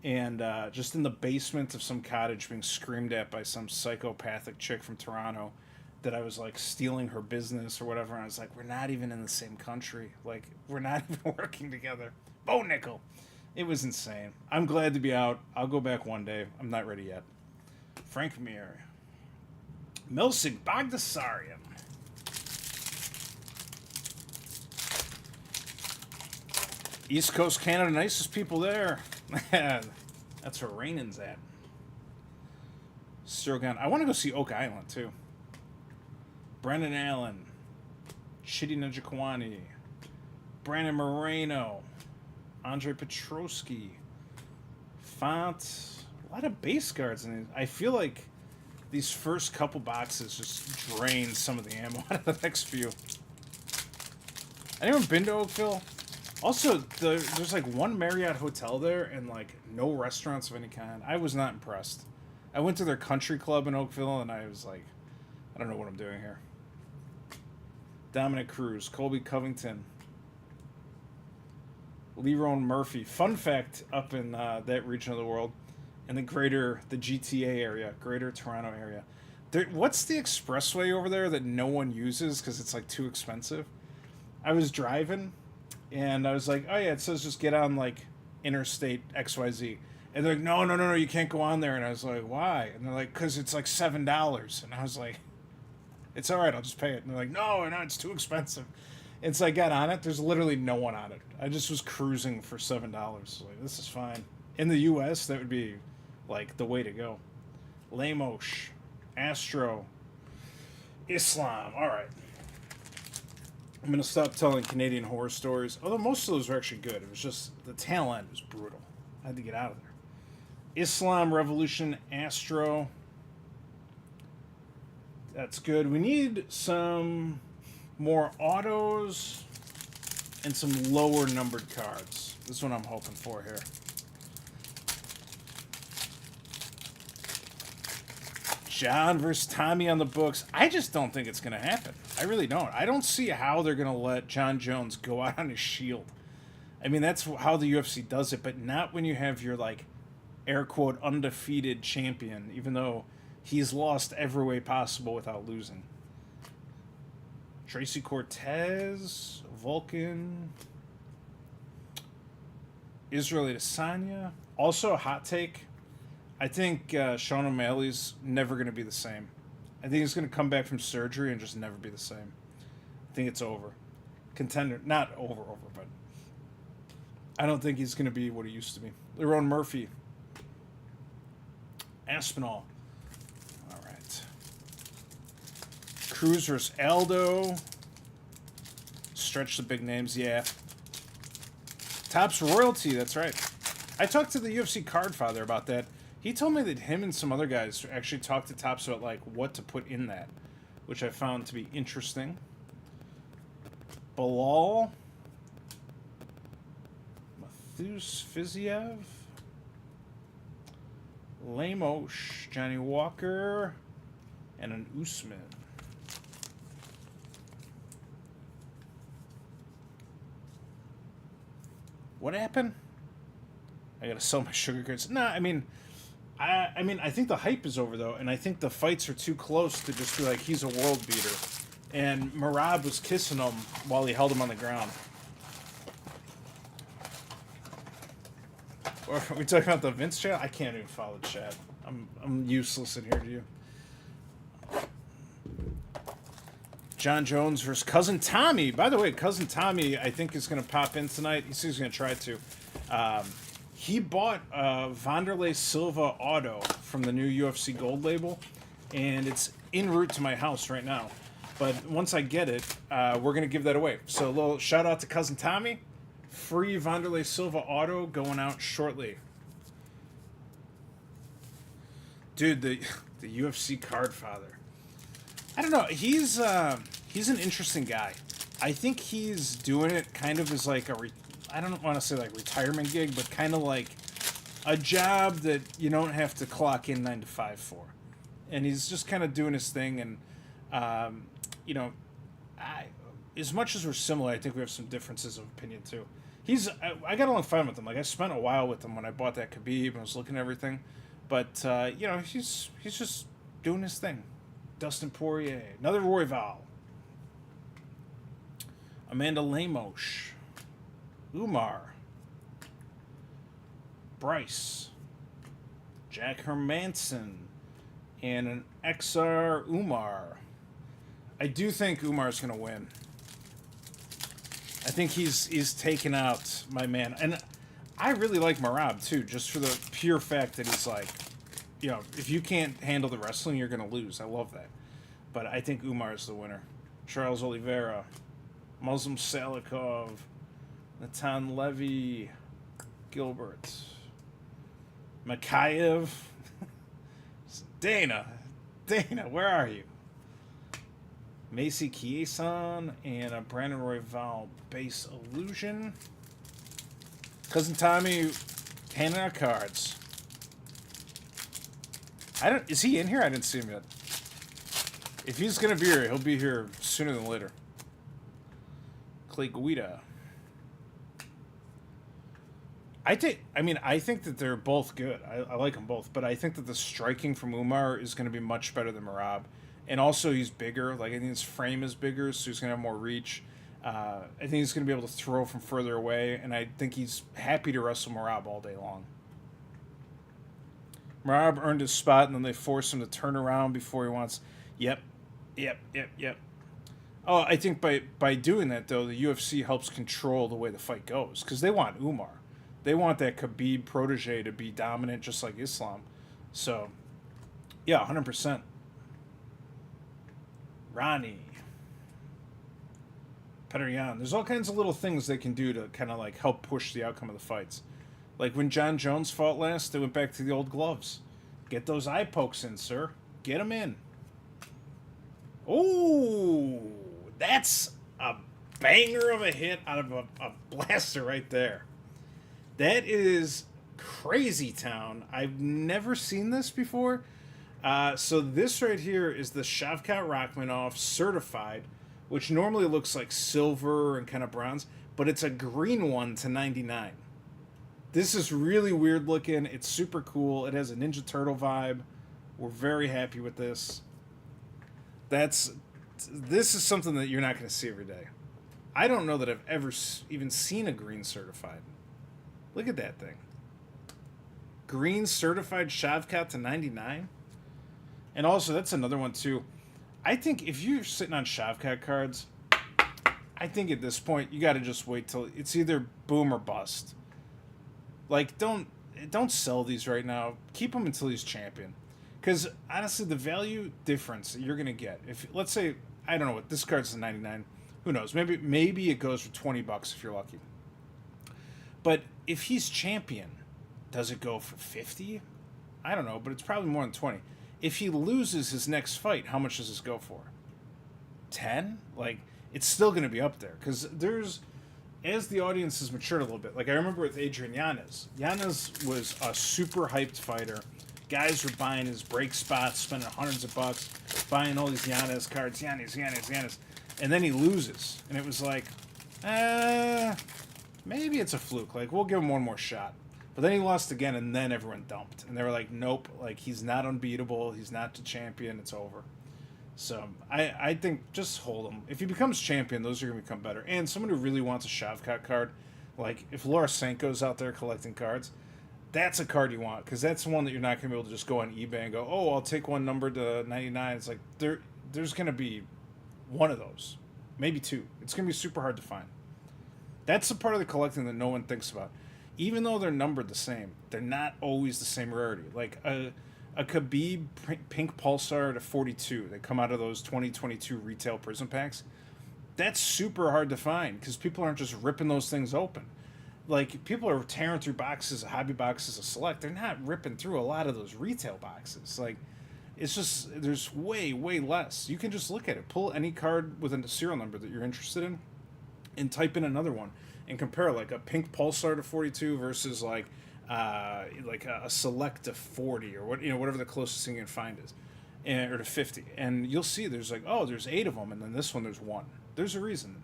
and just in the basement of some cottage being screamed at by some psychopathic chick from Toronto that I was like stealing her business or whatever, and I was like, we're not even in the same country. Like, we're not even working together. Bo nickel. It was insane. I'm glad to be out. I'll go back one day. I'm not ready yet. Frank Mir. Milsig Bagdasarian. East Coast Canada, nicest people there. That's where Rainan's at. Sturgeon. I want to go see Oak Island, too. Brendan Allen. Shitty Ninja Kawani. Brandon Moreno. Andre Petrosky. Font. A lot of base guards in these. I feel like these first couple boxes just drain some of the ammo out of the next few. Anyone been to Oakville? Also, there's like one Marriott hotel there and like no restaurants of any kind. I was not impressed. I went to their country club in Oakville and I was like, I don't know what I'm doing here. Dominic Cruz, Colby Covington, Lerone Murphy. Fun fact, up in that region of the world, in the GTA area, Greater Toronto area. What's the expressway over there that no one uses because it's like too expensive? I was driving, and I was like, oh yeah, it says just get on like Interstate XYZ. And they're like, no, you can't go on there. And I was like, why? And they're like, because it's like $7. And I was like, it's all right, I'll just pay it. And they're like, no, it's too expensive. And so I got on it. There's literally no one on it. I just was cruising for $7. Like, this is fine. In the U.S., that would be like the way to go. Lamos, Astro, Islam. All right. I'm going to stop telling Canadian horror stories. Although most of those were actually good. It was just the tail end was brutal. I had to get out of there. Islam, Revolution, Astro. That's good. We need some more autos and some lower numbered cards. This is what I'm hoping for here. John versus Tommy on the books. I just don't think it's going to happen. I really don't. I don't see how they're going to let John Jones go out on his shield. I mean, that's how the UFC does it, but not when you have your, like, air quote, undefeated champion, even though he's lost every way possible without losing. Tracy Cortez, Vulcan, Israel Adesanya. Also, a hot take. I think Sean O'Malley's never going to be the same. I think he's going to come back from surgery and just never be the same. I think it's over. Contender, not over, but I don't think he's going to be what he used to be. Lerone Murphy. Aspinall. All right. Cruz versus Aldo. Stretch the big names, yeah. Topps Royalty, that's right. I talked to the UFC Card Father about that. He told me that him and some other guys actually talked to Topps about like what to put in that, which I found to be interesting. Bilal, Mathus Fiziev, Lemos, Johnny Walker, and an Usman. What happened? I gotta sell my sugar cards. Nah, I mean, I think the hype is over though, and I think the fights are too close to just be like he's a world beater. And Merab was kissing him while he held him on the ground. Or are we talking about the Vince chat? I can't even follow the chat. I'm useless in here to you. John Jones versus Cousin Tommy. By the way, Cousin Tommy, I think, is going to pop in tonight. He says he's going to try to. He bought a Wanderlei Silva auto from the new UFC Gold label, and it's en route to my house right now. But once I get it, we're going to give that away. So a little shout out to Cousin Tommy. Free Wanderlei Silva auto going out shortly. Dude, the UFC Card Father. I don't know. He's an interesting guy. I think he's doing it kind of as like I don't want to say like retirement gig, but kind of like a job that you don't have to clock in 9 to 5 for. And he's just kind of doing his thing. And, you know, as much as we're similar, I think we have some differences of opinion too. I got along fine with him. Like I spent a while with him when I bought that Khabib and was looking at everything. But, you know, he's just doing his thing. Dustin Poirier. Another Royval. Amanda Lemos. Umar. Bryce. Jack Hermanson. And an XR Umar. I do think Umar's going to win. I think he's taken out my man. And I really like Merab, too, just for the pure fact that he's like, you know, if you can't handle the wrestling, you're going to lose. I love that. But I think Umar is the winner. Charles Oliveira, Muslim Salikov, Natan Levy, Gilbert, Makayev, Dana, where are you? Macy Kiesan and a Brandon Royval base illusion. Cousin Tommy handing out cards. Is he in here? I didn't see him yet. If he's gonna be here, he'll be here sooner than later. Clay Guida. I think that they're both good. I like them both, but I think that the striking from Umar is going to be much better than Merab. And also, he's bigger. Like, I think his frame is bigger, so he's going to have more reach. I think he's going to be able to throw from further away, and I think he's happy to wrestle Merab all day long. Merab earned his spot, and then they force him to turn around before he wants... Yep. Oh, I think by doing that, though, the UFC helps control the way the fight goes, because they want Umar. They want that Khabib protege to be dominant just like Islam. So, yeah, 100%. Ronnie. Peterian. There's all kinds of little things they can do to kind of like help push the outcome of the fights. Like when John Jones fought last, they went back to the old gloves. Get those eye pokes in, sir. Get them in. Oh, that's a banger of a hit out of a blaster right there. That is crazy town. I've never seen this before. So this right here is the Shavkat Rachmanov certified, which normally looks like silver and kind of bronze, but it's a green one to 99. This is really weird looking. It's super cool. It has a Ninja Turtle vibe. We're very happy with this. That's This is something that you're not going to see every day. I don't know that I've ever even seen a green certified. Look at that thing. Green certified Shavkat to 99. And also, that's another one too. I think if you're sitting on Shavkat cards, I think at this point you got to just wait till it's either boom or bust. Like, don't sell these right now. Keep them until he's champion. Because honestly, the value difference that you're gonna get, if let's say, I don't know what this card's a 99, who knows? Maybe it goes for $20 if you're lucky. But if he's champion, does it go for 50? I don't know, but it's probably more than 20. If he loses his next fight, how much does this go for? 10? Like, it's still going to be up there. Because as the audience has matured a little bit, like I remember with Adrian Yanez. Yanez was a super hyped fighter. Guys were buying his break spots, spending hundreds of bucks, buying all these Yanez cards, Yanez. And then he loses. And it was like, maybe it's a fluke. Like, we'll give him one more shot. But then he lost again, and then everyone dumped. And they were like, nope, like, he's not unbeatable. He's not the champion. It's over. So I think just hold him. If he becomes champion, those are going to become better. And someone who really wants a Shavkat card, like if Laura Sanko's out there collecting cards, that's a card you want. Because that's one that you're not going to be able to just go on eBay and go, oh, I'll take one numbered to 99. It's like there's going to be one of those. Maybe two. It's going to be super hard to find. That's the part of the collecting that no one thinks about. Even though they're numbered the same, they're not always the same rarity. Like a Khabib Pink Pulsar to 42 that come out of those 2022 retail Prism packs, that's super hard to find because people aren't just ripping those things open. Like, people are tearing through boxes, hobby boxes of Select. They're not ripping through a lot of those retail boxes. Like, it's just, there's way, way less. You can just look at it. Pull any card with a serial number that you're interested in and type in another one and compare, like, a Pink Pulsar to 42 versus, like a Select to 40 or whatever the closest thing you can find is, or to 50, and you'll see there's like, oh, there's 8 of them, and then this one there's 1. There's a reason.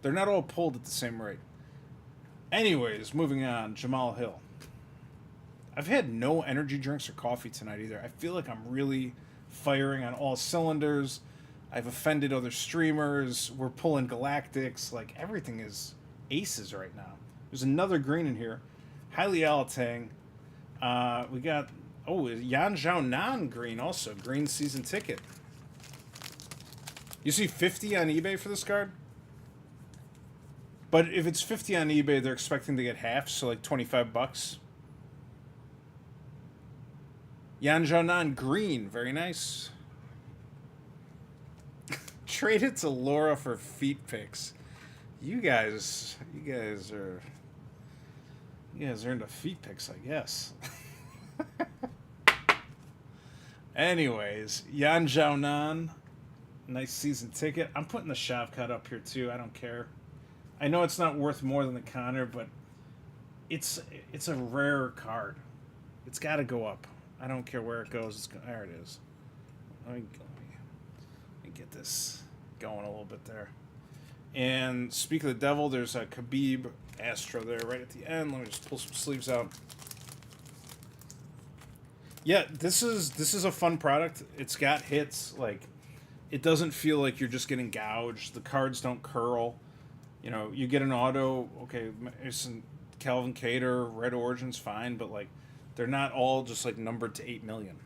They're not all pulled at the same rate. Anyways, moving on. Jamal Hill. I've had no energy drinks or coffee tonight either. I feel like I'm really firing on all cylinders. I've offended other streamers. We're pulling Galactics. Like, everything is aces right now. There's another green in here. Highly Alatang. We got, Yan Zhaonan green also. Green season ticket. You see 50 on eBay for this card? But if it's 50 on eBay, they're expecting to get half, so like $25. Yan Zhaonan green. Very nice. Trade it to Laura for feet pics. You guys are into feet pics, I guess. Anyways, Yan Zhaonan, nice season ticket. I'm putting the Shavkat up here too. I don't care. I know it's not worth more than the Connor, but it's a rare card. It's got to go up. I don't care where it goes. There it is. Let me get this going a little bit there. And speak of the devil, there's a Khabib Astro there right at the end. Let me just pull some sleeves out. Yeah, this is a fun product. It's got hits. Like, it doesn't feel like you're just getting gouged. The cards don't curl. You know, you get an auto. Okay, there's some Calvin Cater, Red Origins, fine, but like, they're not all just like numbered to 8 million.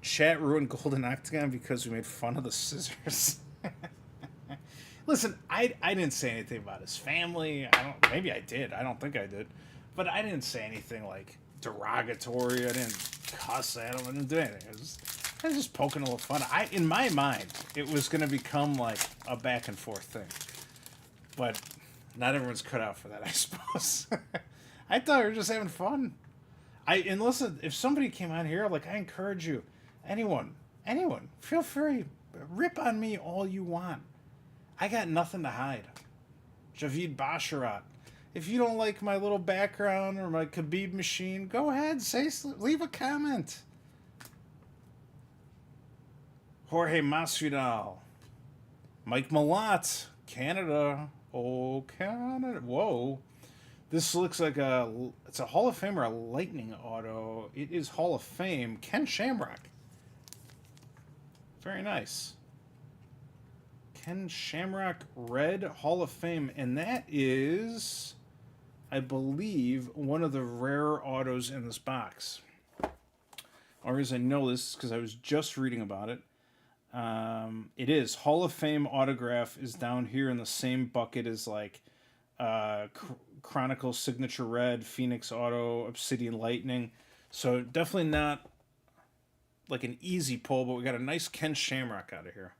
Chat ruined Golden Octagon because we made fun of the scissors. Listen, I didn't say anything about his family. Maybe I did. I don't think I did. But I didn't say anything like derogatory. I didn't cuss at him. I didn't do anything. I was just poking a little fun. In my mind, it was going to become like a back and forth thing. But not everyone's cut out for that, I suppose. I thought we were just having fun. And listen, if somebody came on here, like, I encourage you, anyone, feel free, rip on me all you want. I got nothing to hide. Javid Basharat. If you don't like my little background or my Khabib machine, go ahead, leave a comment. Jorge Masvidal. Mike Malott, Canada. Oh, Canada. Whoa. This looks like it's a Hall of Fame or a Lightning auto. It is Hall of Fame. Ken Shamrock. Very nice. Ken Shamrock Red Hall of Fame. And that is, I believe, one of the rare autos in this box. Or as I know this is because I was just reading about it. It is. Hall of Fame autograph is down here in the same bucket as like Chronicles Signature Red, Phoenix Auto, Obsidian Lightning. So definitely not like an easy pull, but we got a nice Ken Shamrock out of here.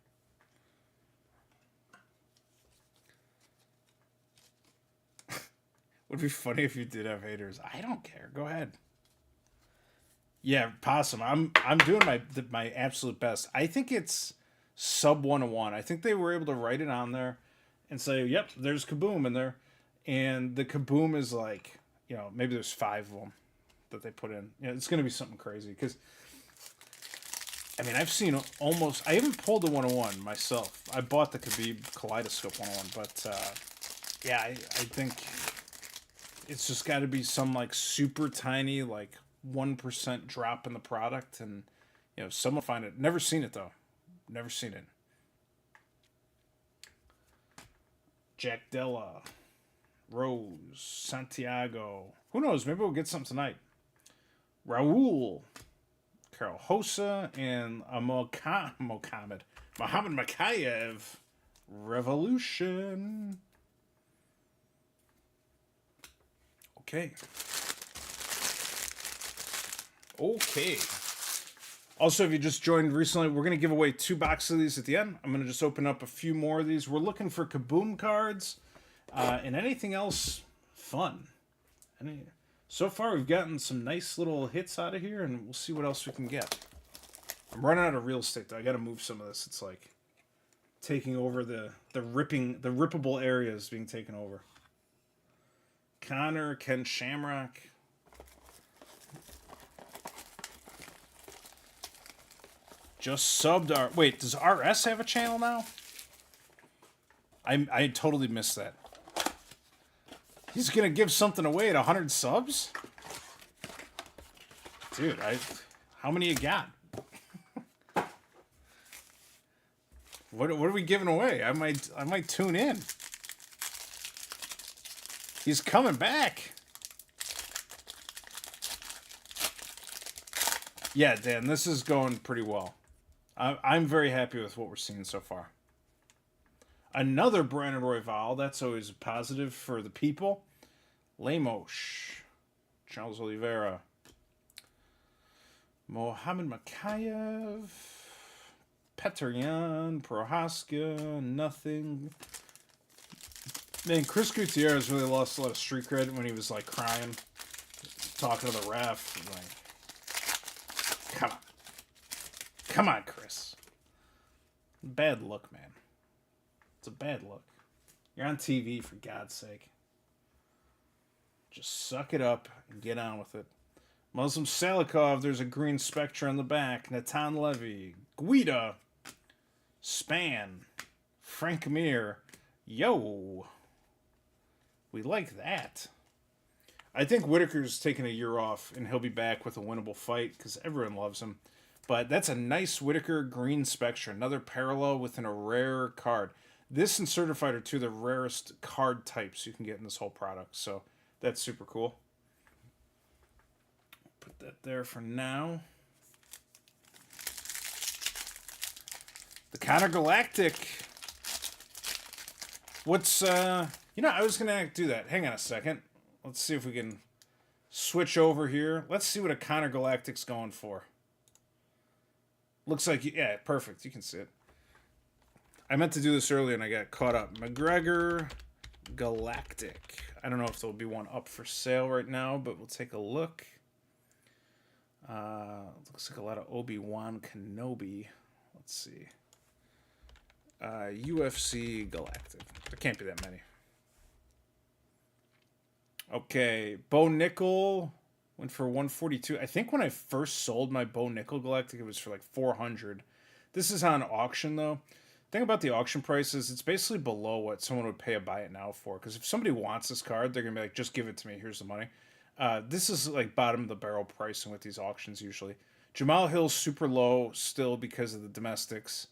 Would be funny if you did have haters. I don't care. Go ahead. Yeah, Possum. I'm doing my absolute best. I think it's sub 101. I think they were able to write it on there and say, "Yep, there's Kaboom in there," and the Kaboom is like, maybe there's 5 of them that they put in. It's going to be something crazy because, I mean, I've seen almost. I haven't pulled the 101 myself. I bought the Khabib Kaleidoscope 101, but yeah, I think it's just got to be some like super tiny like 1% drop in the product, and someone find it. Never seen it though. Never seen it. Jack Della, Rose, Santiago. Who knows? Maybe we'll get something tonight. Raul, Karol Hossa, and Mohammed Makayev. Revolution. Okay. Also, if you just joined recently, we're going to give away 2 boxes of these at the end. I'm going to just open up a few more of these. We're looking for Kaboom cards and anything else fun. So far, we've gotten some nice little hits out of here, and we'll see what else we can get. I'm running out of real estate, though. I got to move some of this. It's like taking over the rippable areas being taken over. Connor, Ken Shamrock. Just subbed our... Wait, does RS have a channel now? I totally missed that. He's going to give something away at 100 subs? Dude, how many you got? What are we giving away? I might tune in. He's coming back. Yeah, Dan, this is going pretty well. I'm very happy with what we're seeing so far. Another Brandon Royval. That's always a positive for the people. Lemos. Charles Oliveira. Mohammed Makayev. Petryan. Prohaska. Nothing. Man, Chris Gutierrez really lost a lot of street cred when he was like crying, talking to the ref. Like, come on. Come on, Chris. Bad look, man. It's a bad look. You're on TV, for God's sake. Just suck it up and get on with it. Muslim Salikov, there's a green Spectra on the back. Natan Levy. Guida. Span. Frank Mir. Yo. We like that. I think Whitaker's taking a year off, and he'll be back with a winnable fight because everyone loves him. But that's a nice Whitaker green Spectra. Another parallel within a rare card. This and Certified are 2 of the rarest card types you can get in this whole product. So that's super cool. Put that there for now. The Counter Galactic. What's, I was going to do that. Hang on a second. Let's see if we can switch over here. Let's see what a Counter Galactic's going for. Looks like, yeah, perfect. You can see it. I meant to do this earlier and I got caught up. McGregor Galactic. I don't know if there'll be one up for sale right now, but we'll take a look. Looks like a lot of Obi-Wan Kenobi. Let's see. UFC Galactic. There can't be that many. Okay, Bo Nickel went for 142. I think when I first sold my Bo Nickel Galactic, it was for like 400. This is on auction though. Thing about the auction prices, it's basically below what someone would pay a buy it now for. Because if somebody wants this card, they're gonna be like, just give it to me. Here's the money. This is like bottom of the barrel pricing with these auctions usually. Jamal Hill's super low still because of the domestics.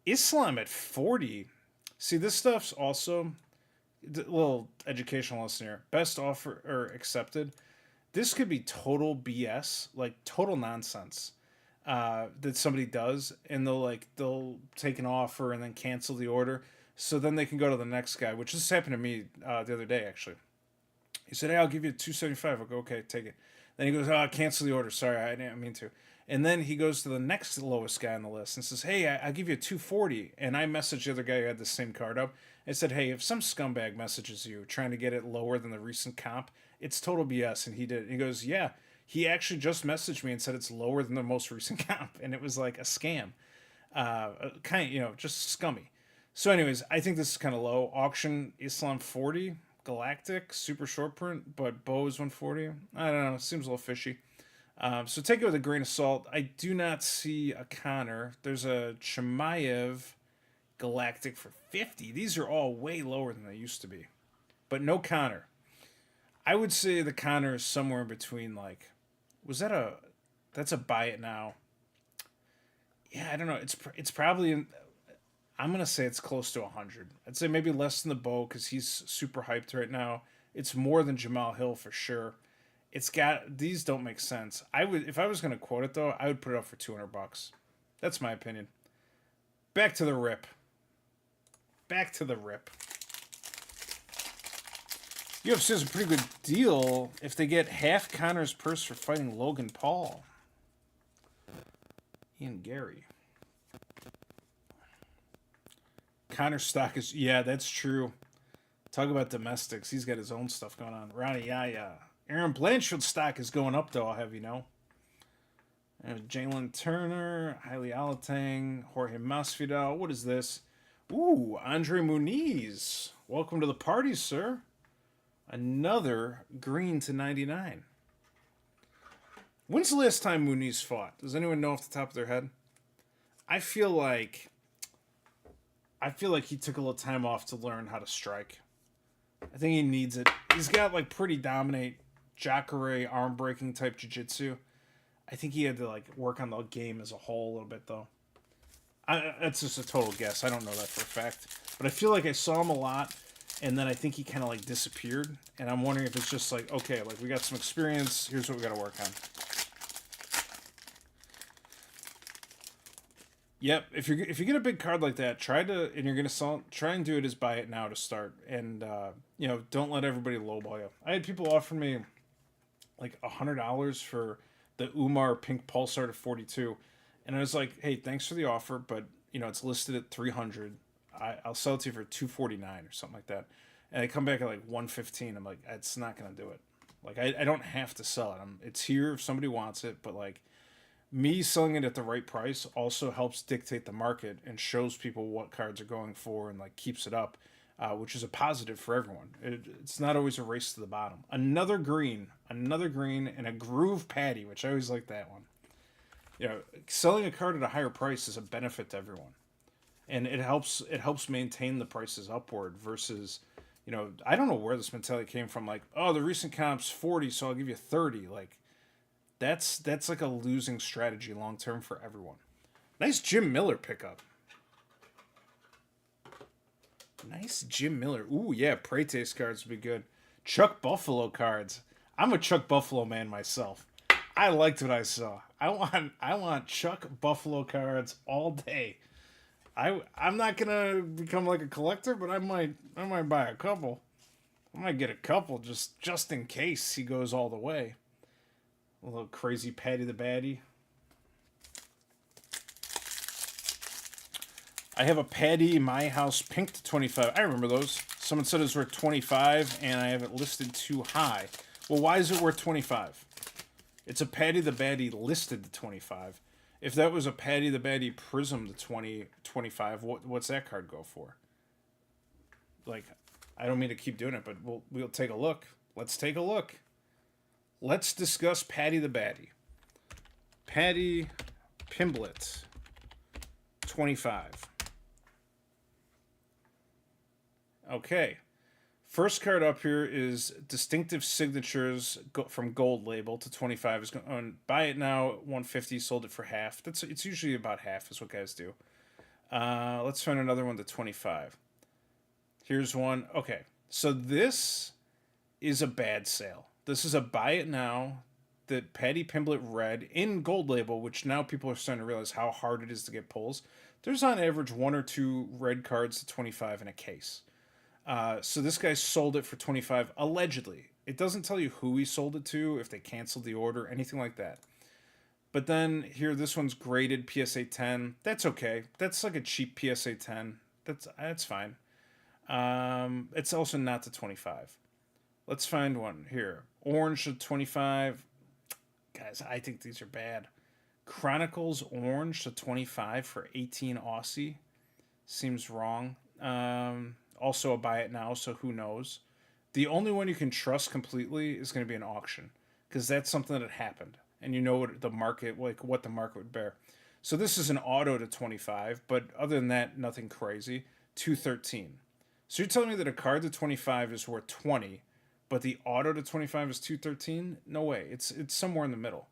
Islam at 40. See, this stuff's also a little educational lesson here. Best offer or accepted. This could be total BS, like total nonsense that somebody does, and they'll take an offer and then cancel the order, so then they can go to the next guy, which just happened to me the other day actually. He said, "Hey, I'll give you 275." I go, "Okay, take it." Then he goes, "Oh, cancel the order. Sorry, I didn't mean to." And then he goes to the next lowest guy on the list and says, "Hey, I'll give you 240." And I messaged the other guy who had the same card up. I said, "Hey, if some scumbag messages you trying to get it lower than the recent comp, it's total BS." And he did. He goes, "Yeah." He actually just messaged me and said it's lower than the most recent comp, and it was like a scam, just scummy. So, anyways, I think this is kind of low. Auction Islam 40, Galactic super short print, but Bose 140. I don't know. Seems a little fishy. So take it with a grain of salt. I do not see a Connor. There's a Chimaev Galactic for 50. These are all way lower than they used to be, but no Connor. I would say the Connor is somewhere in between. Like, that's a buy it now. Yeah, I don't know. It's probably I'm gonna say it's close to 100. I'd say maybe less than the Bo because he's super hyped right now. It's more than Jamal Hill for sure. It's got these don't make sense. I would if I was gonna quote it though, I would put it up for $200. That's my opinion. Back to the rip. Back to the rip. UFC is a pretty good deal if they get half Connor's purse for fighting Logan Paul. Ian Gary. Connor stock is, yeah, that's true. Talk about domestics. He's got his own stuff going on. Ronnie Yaya. Aaron Blanchard's stock is going up, though, I'll have you know. Jalen Turner, Haile Alatang, Jorge Masvidal. What is this? Ooh, Andre Muniz. Welcome to the party, sir. Another green to 99. When's the last time Muniz fought? Does anyone know off the top of their head? I feel like he took a little time off to learn how to strike. I think he needs it. He's got like pretty dominate Jacare arm breaking type jiu-jitsu. I think he had to like work on the game as a whole a little bit though. That's just a total guess. I don't know that for a fact. But I feel like I saw him a lot, and then I think he kind of like disappeared. And I'm wondering if it's just like, okay, like we got some experience. Here's what we got to work on. Yep. If you get a big card like that, try and do it as buy it now to start, and don't let everybody lowball you. I had people offer me like $100 for the Umar Pink Pulsar to 42, and I was like, hey, thanks for the offer, but it's listed at 300. I'll sell it to you for 249 or something like that, and they come back at like 115. I'm like, it's not gonna do it. Like I don't have to sell it. It's here if somebody wants it, but like. Me selling it at the right price also helps dictate the market and shows people what cards are going for and like keeps it up, which is a positive for everyone. It's not always a race to the bottom. Another green, and a groove patty, which I always like that one. Selling a card at a higher price is a benefit to everyone, and it helps maintain the prices upward versus. I don't know where this mentality came from. Like, oh, the recent comp's 40, so I'll give you 30. Like. That's like a losing strategy long term for everyone. Nice Jim Miller pickup. Nice Jim Miller. Ooh, yeah, Prates cards would be good. Chuck Buffalo cards. I'm a Chuck Buffalo man myself. I liked what I saw. I want Chuck Buffalo cards all day. I'm not gonna become like a collector, but I might buy a couple. I might get a couple just in case he goes all the way. A little crazy Patty the Baddie. I have a Patty My House Pink to 25. I remember those. Someone said it was worth 25, and I have it listed too high. Well, why is it worth 25? It's a Patty the Baddie listed to 25. If that was a Patty the Baddie Prism to 25, what's that card go for? Like, I don't mean to keep doing it, but we'll take a look. Let's take a look. Let's discuss Patty the Baddie. Patty Pimblett, 25. Okay. First card up here is Distinctive Signatures from Gold Label to 25. Is going buy it now 150. Sold it for half. It's usually about half is what guys do. Let's find another one to 25. Here's one. Okay, so this is a bad sale. This is a buy it now that Patty Pimblett Red in Gold Label, which now people are starting to realize how hard it is to get pulls. There's on average 1 or 2 red cards to 25 in a case. So this guy sold it for 25, allegedly. It doesn't tell you who he sold it to, if they canceled the order, anything like that. But then here, this one's graded PSA 10. That's okay. That's like a cheap PSA 10. That's fine. It's also not to 25. Let's find one here. Orange to 25. Guys, I think these are bad. Chronicles Orange to 25 for 18 Aussie. Seems wrong. Also a buy it now, so who knows. The only one you can trust completely is going to be an auction, because that's something that happened, and you know what the market would bear. So this is an auto to 25, but other than that, nothing crazy. 213. So you're telling me that a card to 25 is worth 20, but the auto to 25 is 213? No way. It's somewhere in the middle.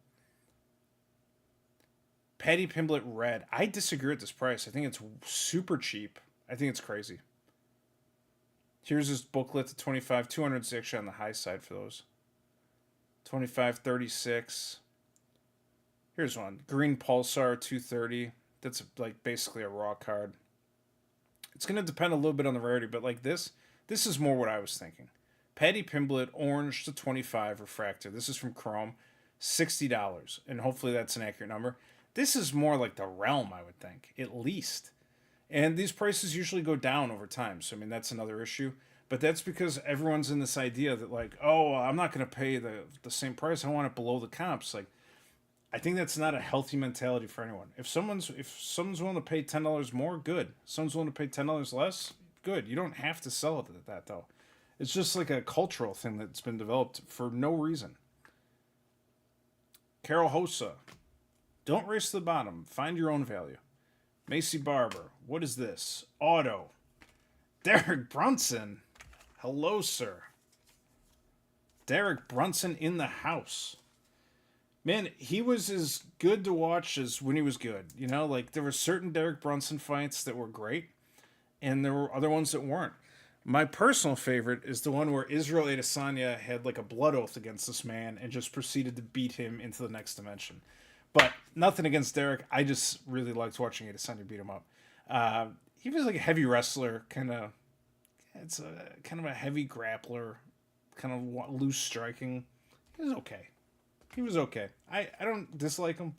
Patty Pimblett Red. I disagree with this price. I think it's super cheap. I think it's crazy. Here's his booklet to 25. 200 is actually on the high side for those. 25, 36. Here's one. Green Pulsar 230. That's like basically a raw card. It's going to depend a little bit on the rarity, but like this is more what I was thinking. Patty Pimblett Orange to 25 refractor. This is from Chrome. $60. And hopefully that's an accurate number. This is more like the realm, I would think, at least. And these prices usually go down over time. So, I mean, that's another issue. But that's because everyone's in this idea that, like, oh, I'm not going to pay the same price. I want it below the comps. Like, I think that's not a healthy mentality for anyone. If someone's willing to pay $10 more, good. If someone's willing to pay $10 less, good. You don't have to sell it at that, though. It's just like a cultural thing that's been developed for no reason. Carol Hossa. Don't race to the bottom. Find your own value. Macy Barber. What is this? Auto. Derek Brunson. Hello, sir. Derek Brunson in the house. Man, he was as good to watch as when he was good. You know, like there were certain Derek Brunson fights that were great, and there were other ones that weren't. My personal favorite is the one where Israel Adesanya had like a blood oath against this man and just proceeded to beat him into the next dimension. But nothing against Derek. I just really liked watching Adesanya beat him up. He was like a heavy wrestler, kind of a heavy grappler, kind of loose striking. He was okay. I don't dislike him.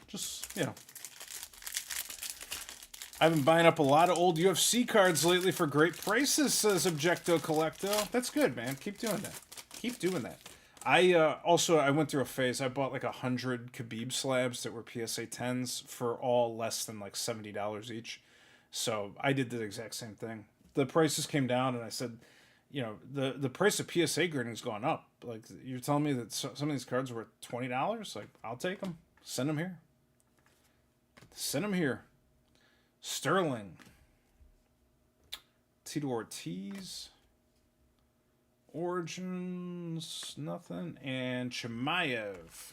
Just, you know. I've been buying up a lot of old UFC cards lately for great prices, says Objecto Collecto. That's good, man. Keep doing that. I went through a phase. I bought like 100 Khabib slabs that were PSA 10s for all less than like $70 each. So I did the exact same thing. The prices came down, and I said, you know, the price of PSA grading has gone up. Like, you're telling me that some of these cards were $20? Like, I'll take them. Send them here. Sterling. Tito Ortiz. Origins. Nothing. And Chimaev.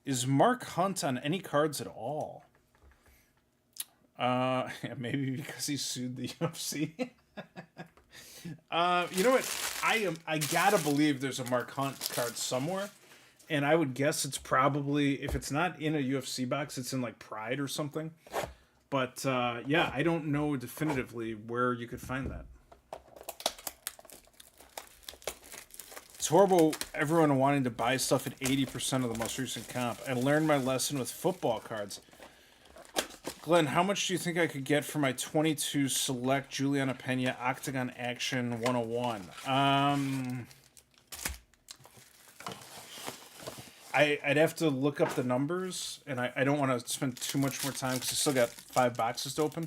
Is Mark Hunt on any cards at all? Yeah, maybe because he sued the UFC. You know what? I gotta believe there's a Mark Hunt card somewhere, and I would guess it's probably, if it's not in a UFC box, it's in like Pride or something. But yeah, I don't know definitively where you could find that. It's horrible, everyone wanting to buy stuff at 80% of the most recent comp. I learned my lesson with football cards. Glenn, how much do you think I could get for my 22 Select Juliana Pena Octagon Action 101? I'd have to look up the numbers, and I don't want to spend too much more time because I still got 5 boxes to open.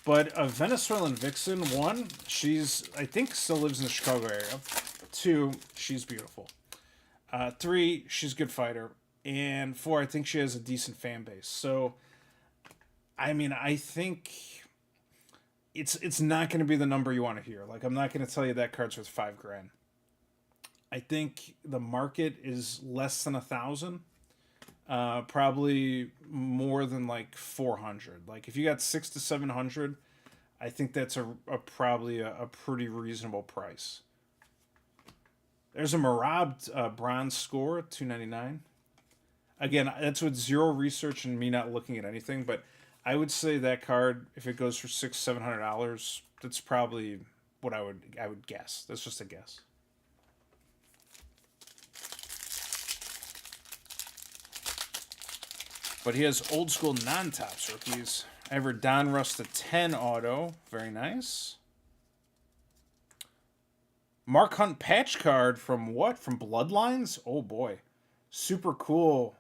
But a Venezuelan Vixen, 1, I think still lives in the Chicago area. 2, she's beautiful. 3, she's a good fighter. And 4, I think she has a decent fan base. So, I mean, I think it's not going to be the number you want to hear. Like, I'm not going to tell you that card's worth $5,000. I think the market is less than 1,000. Probably more than like 400. Like, if you got 600 to 700, I think that's probably a pretty reasonable price. There's a Marab bronze score, $299. Again, that's with zero research and me not looking at anything, but I would say that card, if it goes for $600-700, that's probably what I would guess. That's just a guess. But he has old school non-tops rookies. I have Donruss to 10 auto. Very nice. Mark Hunt patch card from what? From Bloodlines? Oh boy. Super cool.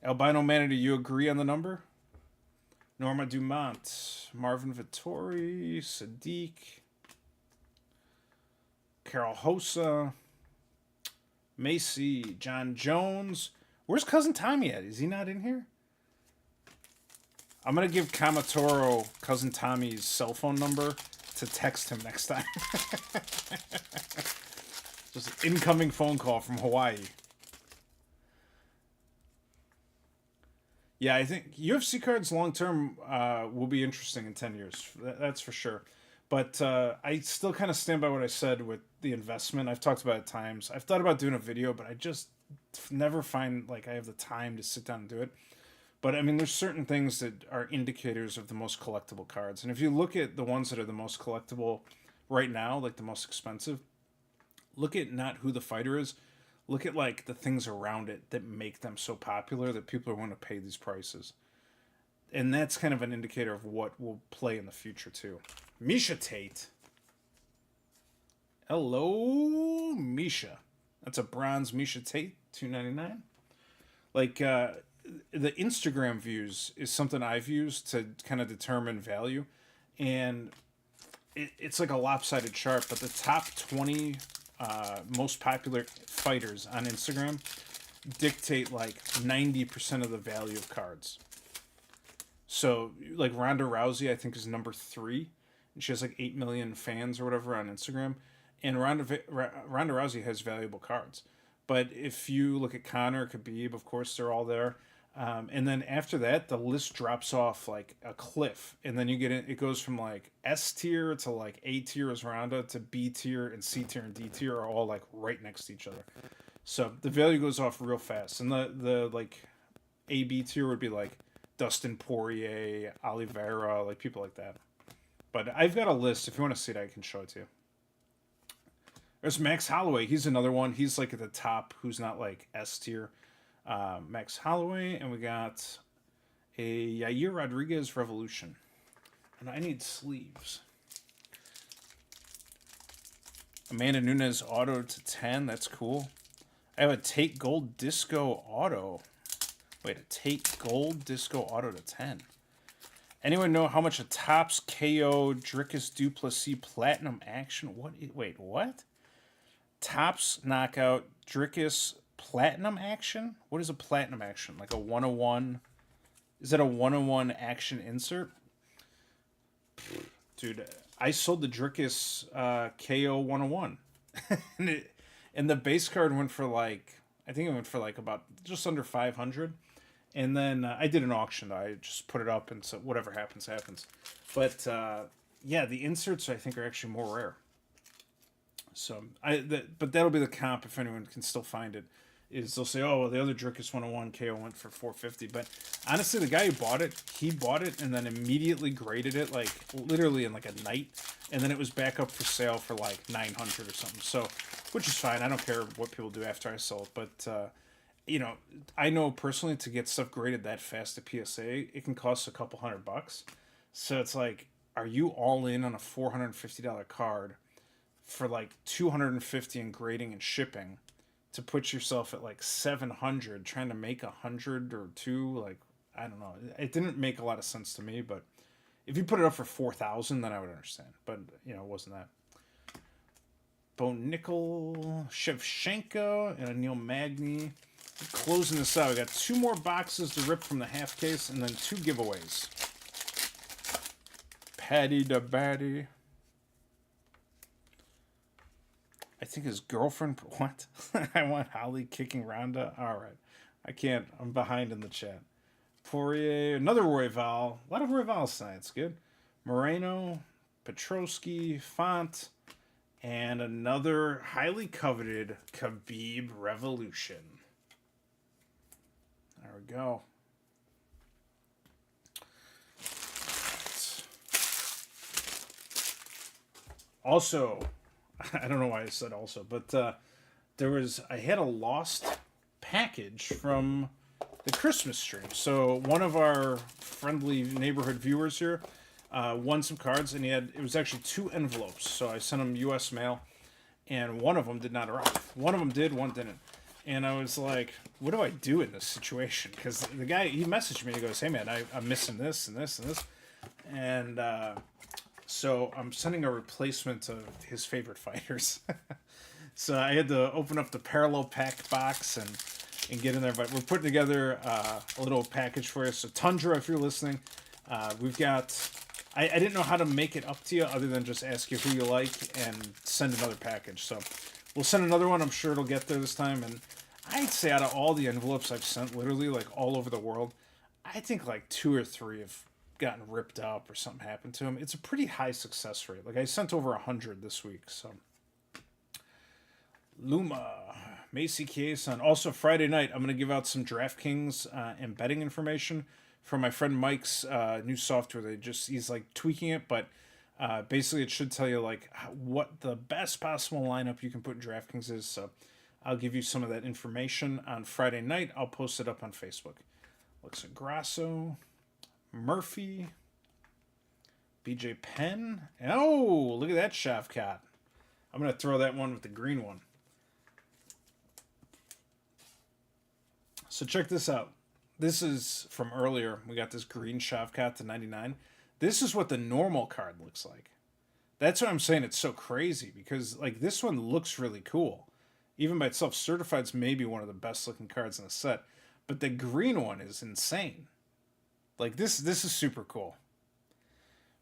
Albino Man, do you agree on the number? Norma Dumont. Marvin Vittori. Sadiq. Carol Hossa. Macy. John Jones. Where's Cousin Tommy at? Is he not in here? I'm going to give Kamatoro Cousin Tommy's cell phone number to text him next time. Just an incoming phone call from Hawaii. Yeah, I think UFC cards long-term will be interesting in 10 years. That's for sure. But I still kind of stand by what I said with the investment. I've talked about it at times. I've thought about doing a video, but I just never find like I have the time to sit down and do it. But I mean, there's certain things that are indicators of the most collectible cards. And if you look at the ones that are the most collectible right now, like the most expensive, look at not who the fighter is. Look at like the things around it that make them so popular that people are willing to pay these prices. And that's kind of an indicator of what will play in the future too. Misha Tate. Hello, Misha. That's a bronze Misha Tate, $299. Like, the Instagram views is something I've used to kind of determine value. And it's like a lopsided chart, but the top 20 most popular fighters on Instagram dictate like 90% of the value of cards. So, like, Ronda Rousey, I think, is number 3. And she has like 8 million fans or whatever on Instagram. And Ronda Rousey has valuable cards. But if you look at Conor, Khabib, of course, they're all there. And then after that, the list drops off like a cliff. And then you get it goes from like S tier to like A tier is Ronda to B tier, and C tier and D tier are all like right next to each other. So the value goes off real fast. And the like A, B tier would be like Dustin Poirier, Oliveira, like people like that. But I've got a list. If you want to see it, I can show it to you. There's Max Holloway. He's another one. He's like at the top who's not like S tier. Max Holloway. And we got a Yair Rodriguez Revolution. And I need sleeves. Amanda Nunes auto to 10. That's cool. I have a Tate Gold Disco auto. Wait, a Tate Gold Disco auto to 10. Anyone know how much a Topps KO Dricus Duplessis Platinum Action? Wait, what? Topps Knockout Dricus Platinum Action? What is a Platinum Action? Like a 101? Is that a 101 action insert? Dude, I sold the Dricus KO 101. and the base card went for like, I think it went for like about just under 500. And then I did an auction. I just put it up, and so whatever happens, happens. But yeah, the inserts I think are actually more rare. So but that'll be the comp if anyone can still find it. Is they'll say, oh, well, the other Dricus 101 KO went for 450. But honestly, the guy who bought it, he bought it and then immediately graded it, like literally in like a night, and then it was back up for sale for like 900 or something. So, which is fine. I don't care what people do after I sell it, but. You know, I know personally to get stuff graded that fast at PSA, it can cost a couple $100. So it's like, are you all in on a $450 card for like $250 in grading and shipping to put yourself at like 700 trying to make 100 or 2? Like, I don't know. It didn't make a lot of sense to me, but if you put it up for 4,000, then I would understand. But, you know, it wasn't that. Bo Nickel, Shevchenko, and a Neil Magny. Closing this out, we got 2 more boxes to rip from the half case, and then 2 giveaways. Patty the Batty. I think his girlfriend. What? I want Holly kicking Ronda. All right. I can't. I'm behind in the chat. Poirier. Another Royval. A lot of Royval tonight. Good. Moreno. Petrosky. Font. And another highly coveted Khabib Revolution. There we go. Also, I don't know why I said also, but I had a lost package from the Christmas stream. So one of our friendly neighborhood viewers here won some cards, and it was actually 2 envelopes. So I sent him U.S. mail, and one of them did not arrive. One of them did, one didn't. And I was like, what do I do in this situation? Because the guy, he messaged me, he goes, hey man, I'm missing this and this and this. And so I'm sending a replacement of his favorite fighters. So I had to open up the parallel pack box and get in there. But we're putting together a little package for you. So Tundra, if you're listening, we've got... I didn't know how to make it up to you other than just ask you who you like and send another package. So we'll send another one. I'm sure it'll get there this time. And I'd say out of all the envelopes I've sent, literally like all over the world, I think like 2 or 3 have gotten ripped up or something happened to them. It's a pretty high success rate. Like I sent over 100 this week. So Luma, Macy Kieson. Also Friday night, I'm going to give out some DraftKings and betting information from my friend Mike's new software. He's like tweaking it, but basically it should tell you like what the best possible lineup you can put in DraftKings is. So I'll give you some of that information on Friday night. I'll post it up on Facebook. Alexa Grasso, Murphy, BJ Penn. Oh, look at that Shavkat. I'm going to throw that one with the green one. So check this out. This is from earlier. We got this green Shavkat to 99. This is what the normal card looks like. That's what I'm saying. It's so crazy because like this one looks really cool. Even by itself, Certified's maybe one of the best looking cards in the set. But the green one is insane. Like this is super cool.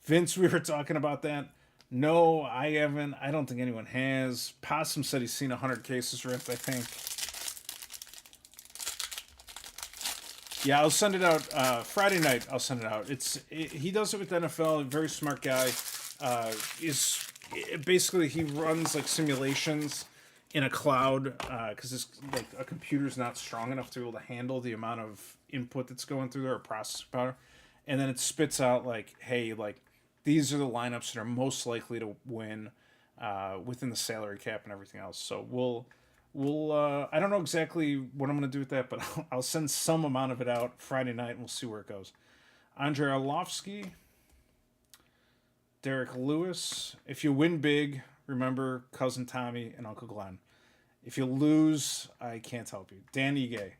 Vince, we were talking about that. No, I haven't. I don't think anyone has. Possum said he's seen 100 cases ripped, I think. Yeah, I'll send it out Friday night. I'll send it out. He does it with the NFL. Very smart guy. Basically he runs like simulations in a cloud because like a computer's not strong enough to be able to handle the amount of input that's going through there or processing power, and then it spits out like, hey, like these are the lineups that are most likely to win within the salary cap and everything else. So we'll I don't know exactly what I'm going to do with that, but I'll send some amount of it out Friday night and we'll see where it goes. Andrei Arlovsky, Derek Lewis. If you win big, remember Cousin Tommy and Uncle Glenn. If you lose, I can't help you. Dan Ige.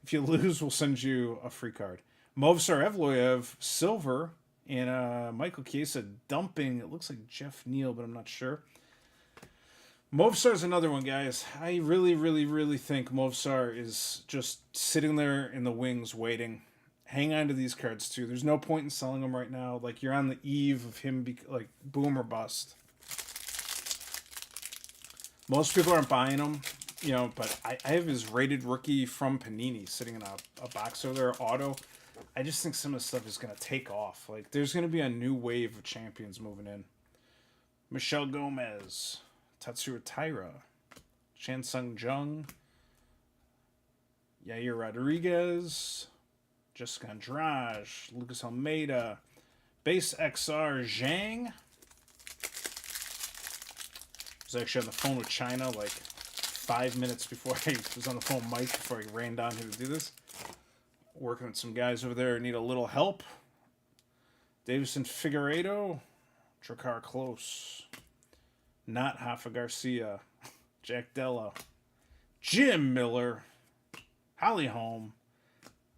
If you lose, we'll send you a free card. Movsar Evloev, silver, and Michael Chiesa dumping. It looks like Jeff Neal, but I'm not sure. Movsar's another one, guys. I really, really, really think Movsar is just sitting there in the wings waiting. Hang on to these cards, too. There's no point in selling them right now. Like, you're on the eve of him, like, boom or bust. Most people aren't buying them, you know, but I have his rated rookie from Panini sitting in a box over there, auto. I just think some of the stuff is going to take off. Like, there's going to be a new wave of champions moving in. Michelle Gomez. Tatsuro Taira, Shansung Jung, Yair Rodriguez, Jessica Andrade, Lucas Almeida, Base XR Zhang. I was actually on the phone with China like 5 minutes before I was on the phone with Mike before he ran down here to do this. Working with some guys over there who need a little help. Davison Figueiredo, Drakkar Close. Not Rafa Garcia, Jack Della, Jim Miller, Holly Holm.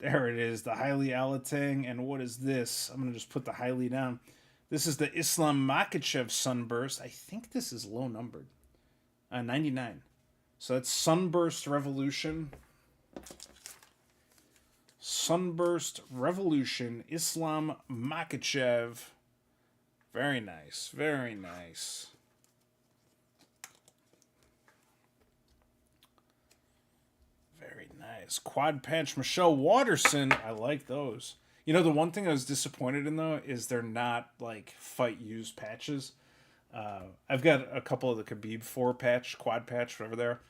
There it is, the Haile Alatang. And what is this? I'm going to just put the Haile down. This is the Islam Makhachev Sunburst. I think this is low numbered. 99. So that's Sunburst Revolution. Sunburst Revolution, Islam Makhachev. Very nice. Very nice. Very nice. Quad patch Michelle Watterson. I like those. You know, the one thing I was disappointed in, though, is they're not, like, fight used patches. I've got a couple of the Khabib 4 patch, quad patch, whatever they're.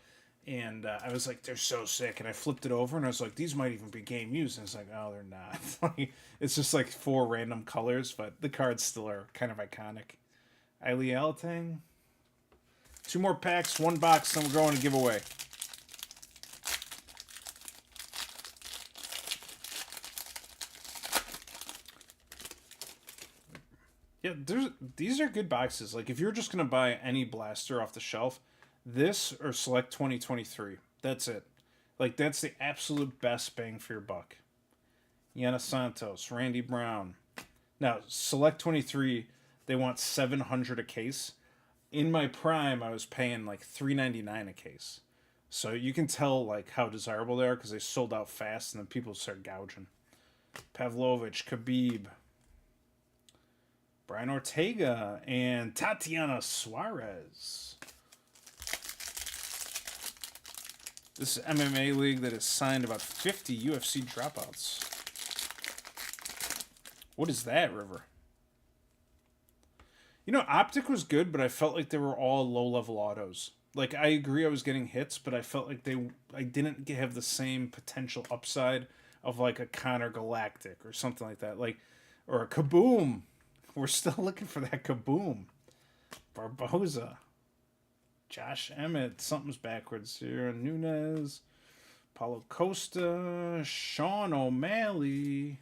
And I was like, they're so sick. And I flipped it over and I was like, these might even be game used. And it's like, oh, they're not. Like, it's just like 4 random colors, but the cards still are kind of iconic. Ailey Altang. 2 more packs, 1 box, then we're going to give away. Yeah, these are good boxes. Like, if you're just going to buy any blaster off the shelf, this or Select 2023. That's it. Like, that's the absolute best bang for your buck. Yana Santos, Randy Brown. Now, Select 23, they want 700 a case. In my prime, I was paying like $3.99 a case. So you can tell like how desirable they are because they sold out fast and then people start gouging. Pavlovich, Khabib, Brian Ortega, and Tatiana Suarez. This is MMA league that has signed about 50 UFC dropouts. What is that, River? You know, Optic was good, but I felt like they were all low-level autos. Like, I agree I was getting hits, but I felt like I didn't have the same potential upside of, like, a Conor Galactic or something like that. Like, or a Kaboom. We're still looking for that Kaboom. Barboza. Josh Emmett. Something's backwards here. Nunez. Paulo Costa. Sean O'Malley.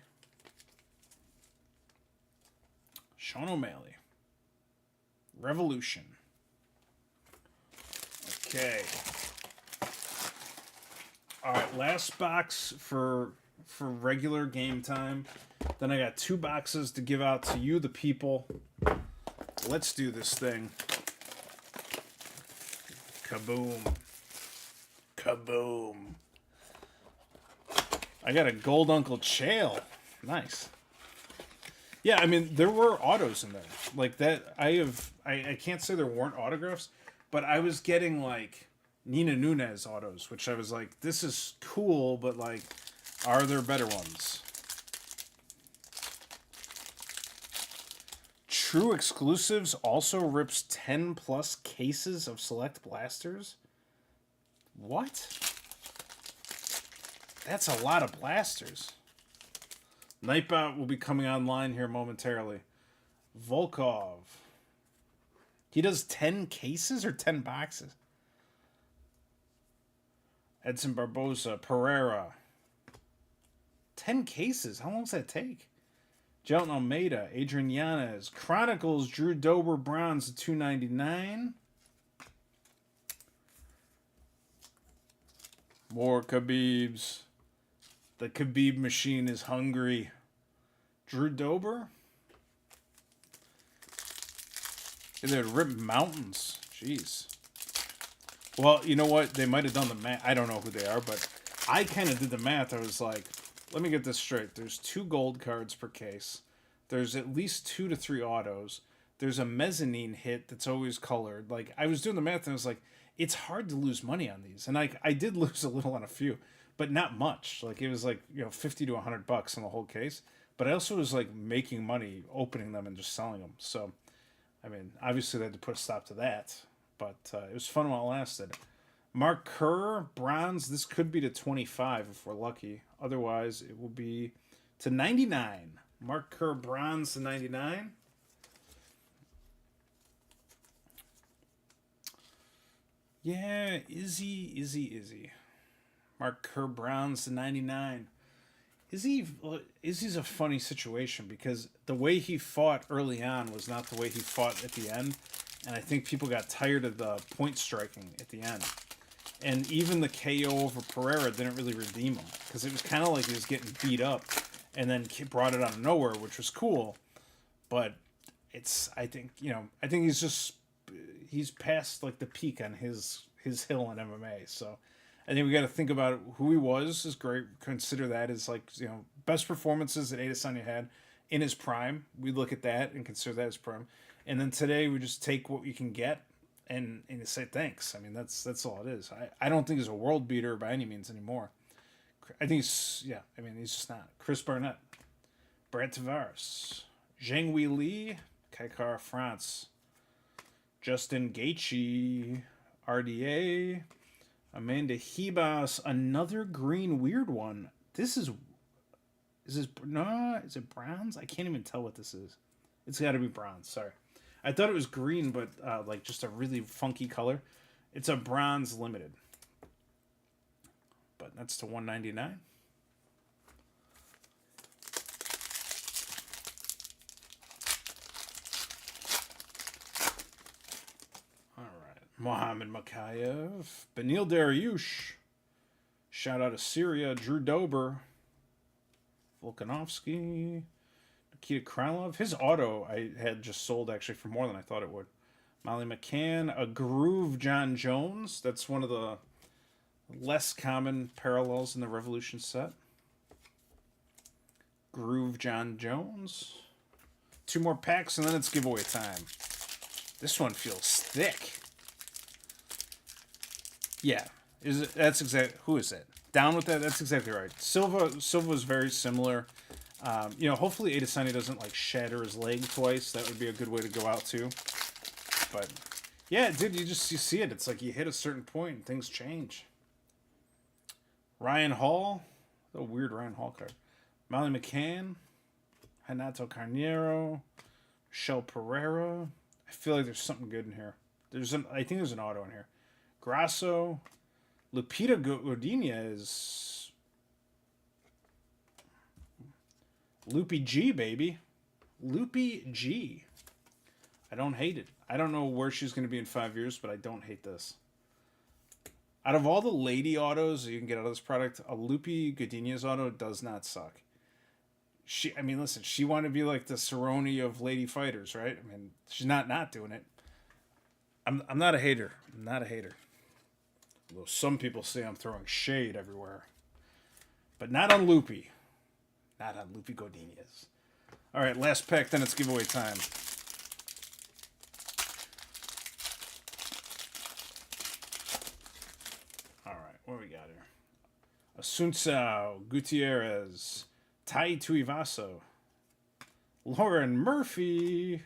Sean O'Malley. Revolution. Okay. All right, last box for regular game time. Then I got 2 boxes to give out to you, the people. Let's do this thing. Kaboom. Kaboom. I got a gold Uncle Chael. Nice. Yeah, I mean, there were autos in there. Like that, I can't say there weren't autographs, but I was getting, like, Nina Nunez autos, which I was like, this is cool, but, like, are there better ones? True Exclusives also rips 10 plus cases of select blasters? What? That's a lot of blasters. Nightbot will be coming online here momentarily. Volkov. He does 10 cases or 10 boxes? Edson Barboza. Pereira. 10 cases? How long does that take? Jelton Almeida. Adrian Yanez. Chronicles. Drew Dober. Bronze. $2.99. More Khabibs. The Khabib machine is hungry. Drew Dober? And they'd rip mountains. Jeez. Well, you know what? They might have done the math. I don't know who they are, but I kind of did the math. I was like, let me get this straight. There's 2 gold cards per case. There's at least 2 to 3 autos. There's a mezzanine hit that's always colored. Like, I was doing the math and I was like, it's hard to lose money on these. And I did lose a little on a few, but not much. Like, it was like, you know, $50 to $100 on the whole case. But I also was like making money opening them and just selling them. So, I mean, obviously they had to put a stop to that. But it was fun while it lasted. Mark Kerr, bronze. This could be to 25 if we're lucky. Otherwise, it will be to 99. Mark Kerr, bronze to 99. Yeah, Izzy. Mark Kerr, bronze to 99. Izzy's a funny situation because the way he fought early on was not the way he fought at the end. And I think people got tired of the point striking at the end. And even the KO over Pereira didn't really redeem him. Because it was kind of like he was getting beat up. And then brought it out of nowhere, which was cool. But I think he's past like the peak on his hill in MMA. So I think we got to think about who he was is great. Consider that as like, best performances that Adesanya had. in his prime. We look at that and consider that his prime. And then today we just take what we can get and say thanks. I mean, that's all it is. I don't think he's a world beater by any means anymore. I think he's just not. Chris Barnett, Brad Tavares, Zhang Wei Li, Kaikara France, Justin Gaethje, RDA, Amanda Hebas, another green weird one. Is it bronze? I can't even tell what this is. It's got to be bronze. Sorry, I thought it was green, but like just a really funky color. It's a bronze limited, but that's to 199. All right, Mohamed Makayev, Benil Dariush. Shout out to Syria, Drew Dober, Volkanovski, Nikita Krylov. His auto I had just sold actually for more than I thought it would. Molly McCann, a Groove John Jones. That's one of the less common parallels in the Revolution set. Groove John Jones. 2 more packs and then it's giveaway time. This one feels thick. Yeah. Who is it? Down with that. That's exactly right. Silva is very similar. Hopefully Adesanya doesn't like shatter his leg twice. That would be a good way to go out too. But yeah, dude, you see it. It's like you hit a certain point and things change. Ryan Hall, a weird Ryan Hall card. Molly McCann, Renato Carneiro, Michelle Pereira. I feel like there's something good in here. I think there's an auto in here. Grasso, Lupita Godinez, Loopy G, baby. Loopy G. I don't hate it. I don't know where she's going to be in 5 years, but I don't hate this. Out of all the lady autos you can get out of this product, a Loopy Godinez auto does not suck. She wanted to be like the Cerrone of lady fighters, right? I mean, she's not doing it. I'm not a hater. I'm not a hater. Although some people say I'm throwing shade everywhere. But not on Loopy. Not on Loopy Godinez. All right, last pack, then it's giveaway time. All right, what we got here? Asuncao Gutierrez, Tai Tuivasa, Lauren Murphy,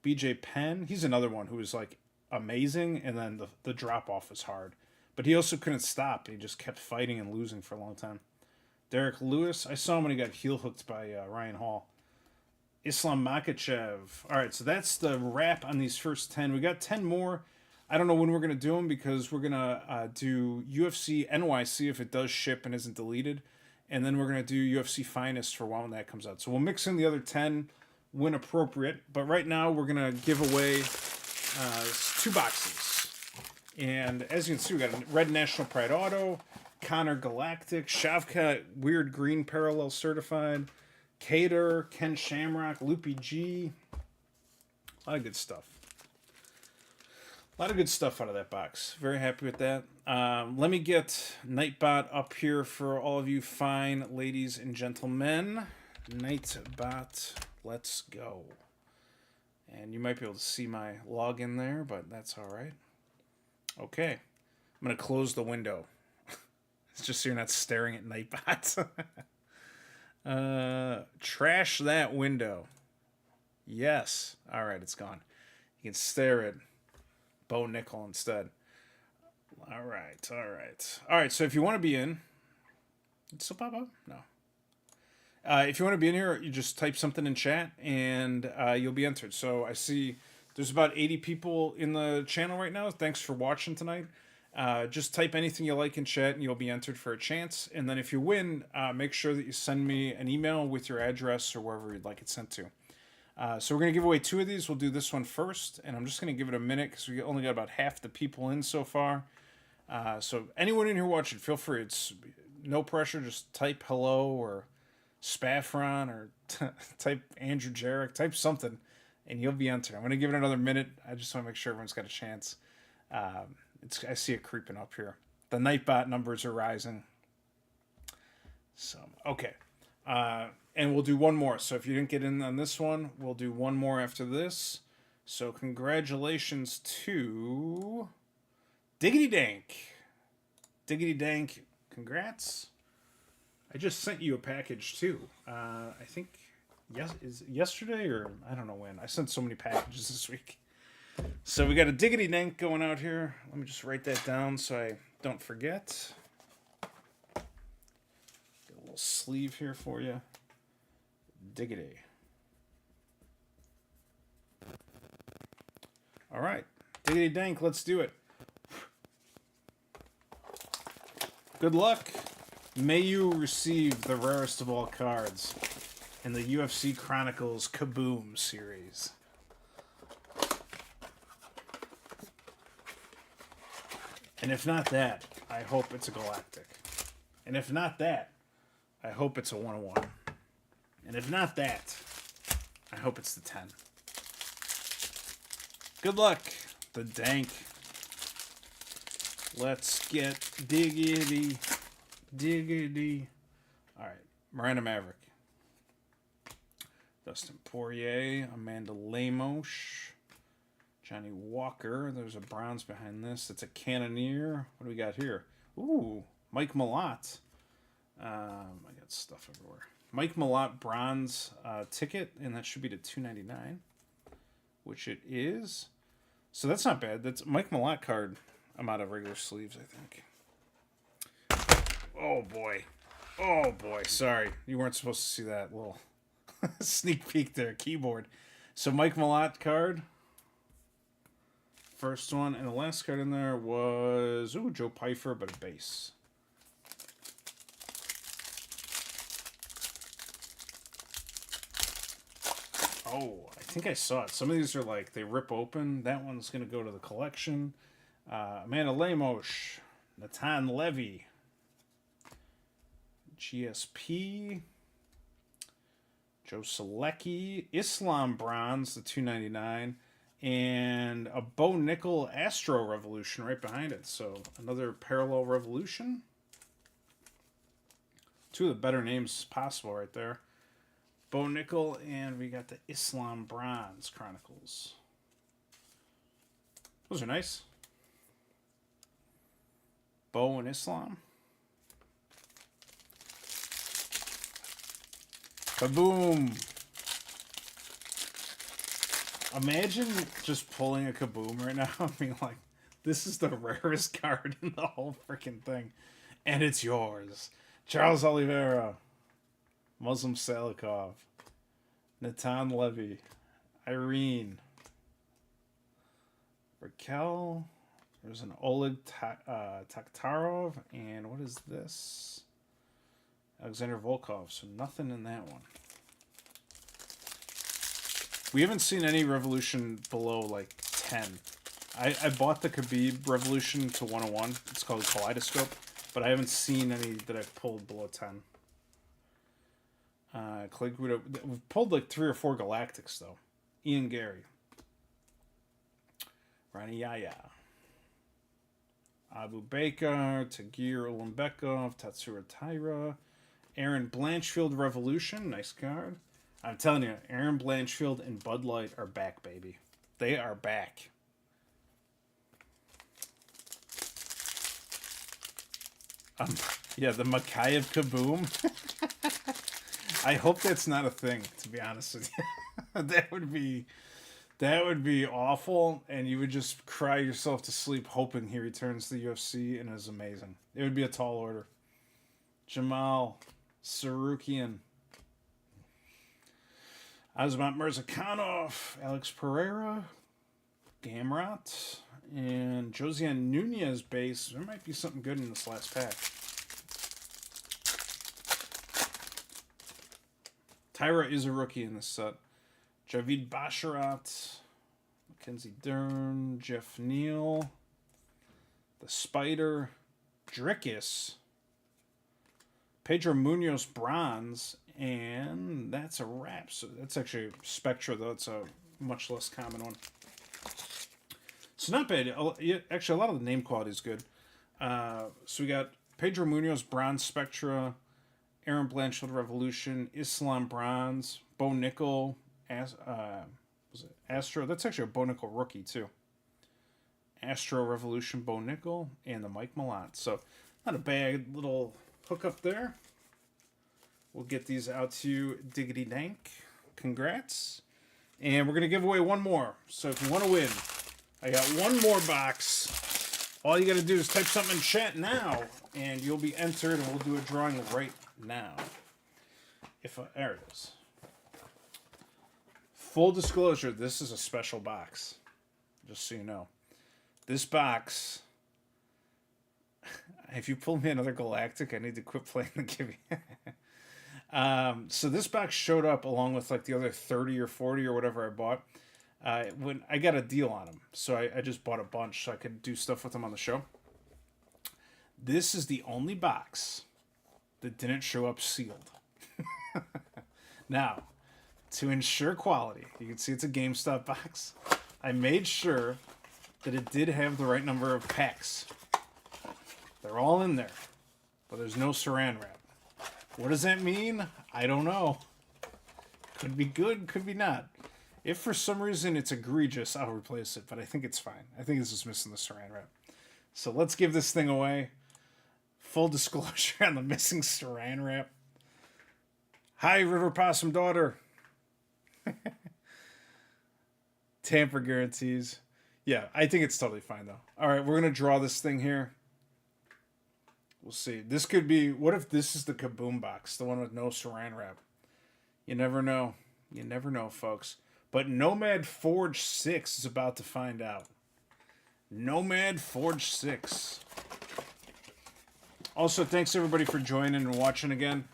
BJ Penn. He's another one who was like amazing, and then the drop off was hard. But he also couldn't stop. He just kept fighting and losing for a long time. Derek Lewis. I saw him when he got heel hooked by Ryan Hall. Islam Makhachev. All right, so that's the wrap on these first 10. We got 10 more. I don't know when we're going to do them because we're going to do UFC NYC if it does ship and isn't deleted. And then we're going to do UFC Finest for when that comes out. So we'll mix in the other 10 when appropriate. But right now we're going to give away 2 boxes. And as you can see, we got a Red National Pride Auto, Connor Galactic, Shavkat Weird Green Parallel Certified, Cater, Ken Shamrock, Loopy G. A lot of good stuff. A lot of good stuff out of that box. Very happy with that. Let me get Nightbot up here for all of you fine ladies and gentlemen. Nightbot, let's go. And you might be able to see my login there, but that's all right. Okay. I'm going to close the window. It's just so you're not staring at Nightbot. Trash that window. Yes. All right, it's gone. You can stare at Bo Nickel instead. All right. So if you want to be in, it's still pop up? No. If you want to be in here, you just type something in chat and you'll be entered. So I see there's about 80 people in the channel right now. Thanks for watching tonight. Just type anything you like in chat and you'll be entered for a chance. And then if you win, make sure that you send me an email with your address or wherever you'd like it sent to. So we're going to give away 2 of these. We'll do this one first. And I'm just going to give it a minute because we only got about half the people in so far. So anyone in here watching, feel free. It's no pressure. Just type hello or Spaffron or type Andrew Jarek. Type something and you'll be entered. I'm going to give it another minute. I just want to make sure everyone's got a chance. I see it creeping up here. The Nightbot numbers are rising. So, okay. And we'll do one more. So if you didn't get in on this one, we'll do one more after this. So congratulations to Diggity Dank. Diggity Dank, congrats. I just sent you a package too. I think yesterday or I don't know when. I sent so many packages this week. So we got a Diggity Dank going out here. Let me just write that down so I don't forget. Got a little sleeve here for you. Diggity. All right. Diggity Dank, let's do it. Good luck. May you receive the rarest of all cards in the UFC Chronicles Kaboom series. And if not that, I hope it's a Galactic. And if not that, I hope it's a 101. And if not that, I hope it's the 10. Good luck, the Dank. Let's get diggity. All right, Miranda Maverick. Dustin Poirier, Amanda Lemos, Johnny Walker. There's a bronze behind this. It's a Cannoneer. What do we got here? Ooh, Mike Malott. I got stuff everywhere. Mike Malott bronze ticket, and that should be to $2.99, which it is. So that's not bad. That's Mike Malott card. I'm out of regular sleeves, I think. Oh boy. Oh boy. Sorry, you weren't supposed to see that little sneak peek there. Keyboard. So Mike Malott card. First one, and the last card in there was Joe Pfeiffer, but a base. Oh, I think I saw it. Some of these are like they rip open. That one's gonna go to the collection. Amanda Lemos, Natan Levy, GSP, Joe Selecki, Islam bronze, the $2.99. And a Bo Nickel Astro Revolution right behind it. So another parallel revolution. Two of the better names possible right there. Bo Nickel, and we got the Islam Bronze Chronicles. Those are nice. Bo and Islam. Kaboom! Imagine just pulling a Kaboom right now and being like, this is the rarest card in the whole freaking thing. And it's yours. Charles Oliveira. Muslim Salikov. Natan Levy. Irene. Raquel. There's an Oleg Takhtarov. And what is this? Alexander Volkov. So nothing in that one. We haven't seen any Revolution below, like, 10. I bought the Khabib Revolution to 101. It's called Kaleidoscope. But I haven't seen any that I've pulled below 10. Clay Guido. We've pulled, like, 3 or 4 Galactics, though. Ian Gary. Rani Yaya. Abu Bakar. Tagir Ulanbekov. Tatsura Taira. Aaron Blanchfield Revolution. Nice card. I'm telling you, Aaron Blanchfield and Bud Light are back, baby. They are back. Yeah, the Makayev Kaboom. I hope that's not a thing, to be honest with you. That would be awful, and you would just cry yourself to sleep hoping he returns to the UFC, and it is amazing. It would be a tall order. Jamal Sarukian. Azamat Mirzakhanov, Alex Pereira, Gamrot, and Josiane Nunez base. There might be something good in this last pack. Tyra is a rookie in this set. Javid Basharat, Mackenzie Dern, Jeff Neal, the Spider, Drickus, Pedro Munoz bronze, and that's a wrap. So that's actually Spectra, though. It's a much less common one. So not bad. Actually, a lot of the name quality is good. So we got Pedro Munoz bronze Spectra, Aaron Blanchfield Revolution, Islam Bronze, Bo Nickel, was it Astro? That's actually a Bo Nickel rookie too. Astro Revolution Bo Nickel and the Mike Malott. So not a bad little hookup there. We'll get these out to you, diggity dank. Congrats. And we're going to give away one more. So if you want to win, I got one more box. All you got to do is type something in chat now, and you'll be entered, and we'll do a drawing right now. There it is. Full disclosure, this is a special box. Just so you know. This box, if you pull me another Galactic, I need to quit playing the Gibby. So this box showed up along with like the other 30 or 40 or whatever I bought. When I got a deal on them. So I just bought a bunch so I could do stuff with them on the show. This is the only box that didn't show up sealed. Now, to ensure quality, you can see it's a GameStop box. I made sure that it did have the right number of packs. They're all in there, but there's no saran wrap. What does that mean? I don't know. Could be good, could be not. If for some reason it's egregious, I'll replace it, but I think it's fine. I think it's just missing the saran wrap. So let's give this thing away. Full disclosure on the missing saran wrap. Hi, River Possum Daughter. Tamper guarantees. Yeah, I think it's totally fine, though. All right, we're going to draw this thing here. We'll see. This could be... What if this is the Kaboom box? The one with no saran wrap? You never know. You never know, folks. But Nomad Forge 6 is about to find out. Nomad Forge 6. Also, thanks everybody for joining and watching again.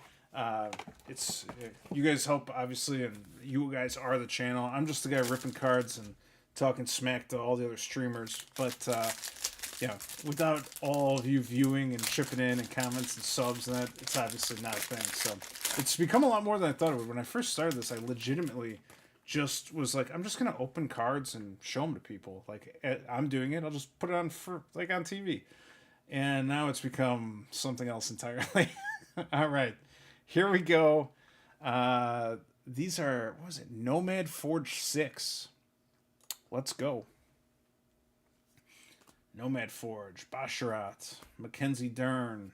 You guys help, obviously, and you guys are the channel. I'm just the guy ripping cards and talking smack to all the other streamers. But, yeah, without all of you viewing and chipping in and comments and subs and that, it's obviously not a thing. So it's become a lot more than I thought it would. When I first started this, I legitimately just was like, I'm just going to open cards and show them to people. Like, I'm doing it. I'll just put it on for like on TV. And now it's become something else entirely. All right. Here we go. These are, what was it? Nomad Forge 6. Let's go. Nomad Forge, Basharat, Mackenzie Dern,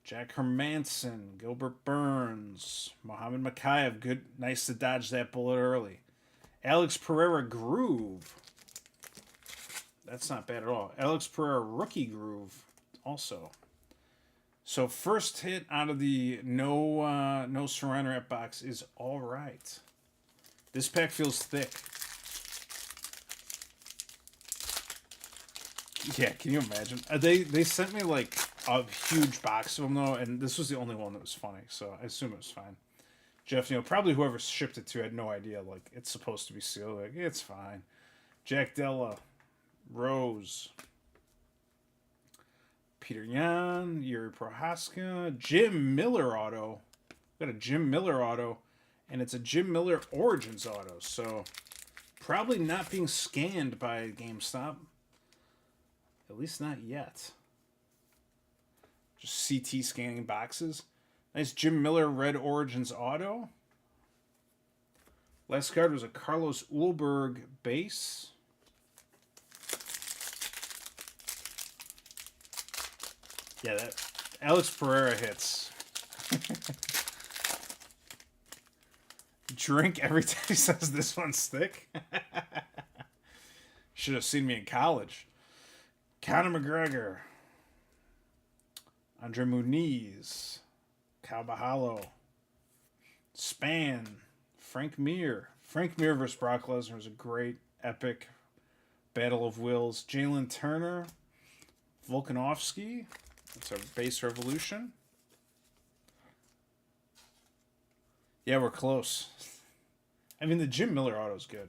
Jack Hermanson, Gilbert Burns, Mohammed Makayev. Good, nice to dodge that bullet early. Alex Pereira Groove. That's not bad at all. Alex Pereira Rookie Groove also. So first hit out of the no saran wrap box is all right. This pack feels thick. Yeah, can you imagine? They sent me like a huge box of them though, and this was the only one that was funny, so I assume it was fine. Jeff, probably whoever shipped it to had no idea like it's supposed to be sealed. Like, it's fine. Jack Della, Rose, Peter Yan, Yuri Prohaska, Jim Miller auto. Got a Jim Miller auto, and it's a Jim Miller Origins auto, so probably not being scanned by GameStop. At least not yet. Just CT scanning boxes. Nice Jim Miller Red Origins auto. Last card was a Carlos Ulberg base. Yeah, that Alex Pereira hits. Drink every time he says this one's thick. Should have seen me in college. Conor McGregor. Andre Muniz. Cal Bahalo. Span. Frank Mir. Frank Mir versus Brock Lesnar was a great, epic battle of wills. Jalen Turner. Volkanovski. That's our base revolution. Yeah, we're close. I mean, the Jim Miller auto's good.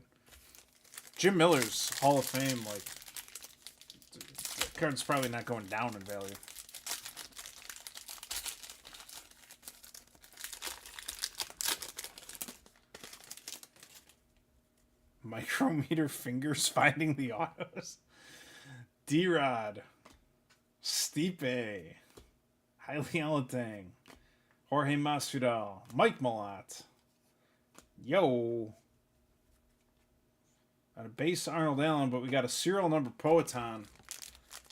Jim Miller's Hall of Fame, like, the card's probably not going down in value. Micrometer fingers finding the autos. D-Rod. Stipe. Hailey Alatang, Jorge Masvidal, Mike Malott. Yo. On a base Arnold Allen, but we got a serial number Poetan.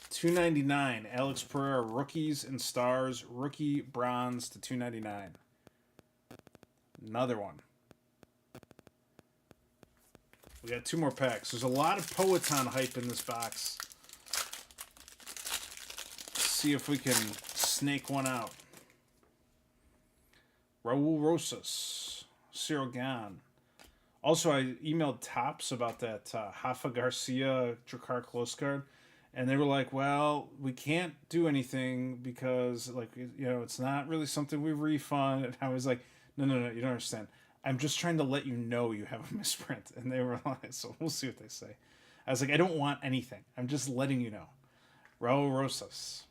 299. Alex Pereira, rookies and stars, rookie bronze to 299. Another one. We got 2 more packs. There's a lot of Poetan hype in this box. Let's see if we can snake one out. Raul Rosas, Cyril Gahn. Also, I emailed Topps about that Rafa Garcia Drakkar Close card, and they were like, well, we can't do anything because, like, you know, it's not really something we refund. And I was like, no, you don't understand. I'm just trying to let you know you have a misprint. And they were like, so we'll see what they say. I was like, I don't want anything. I'm just letting you know. Raul Rosas.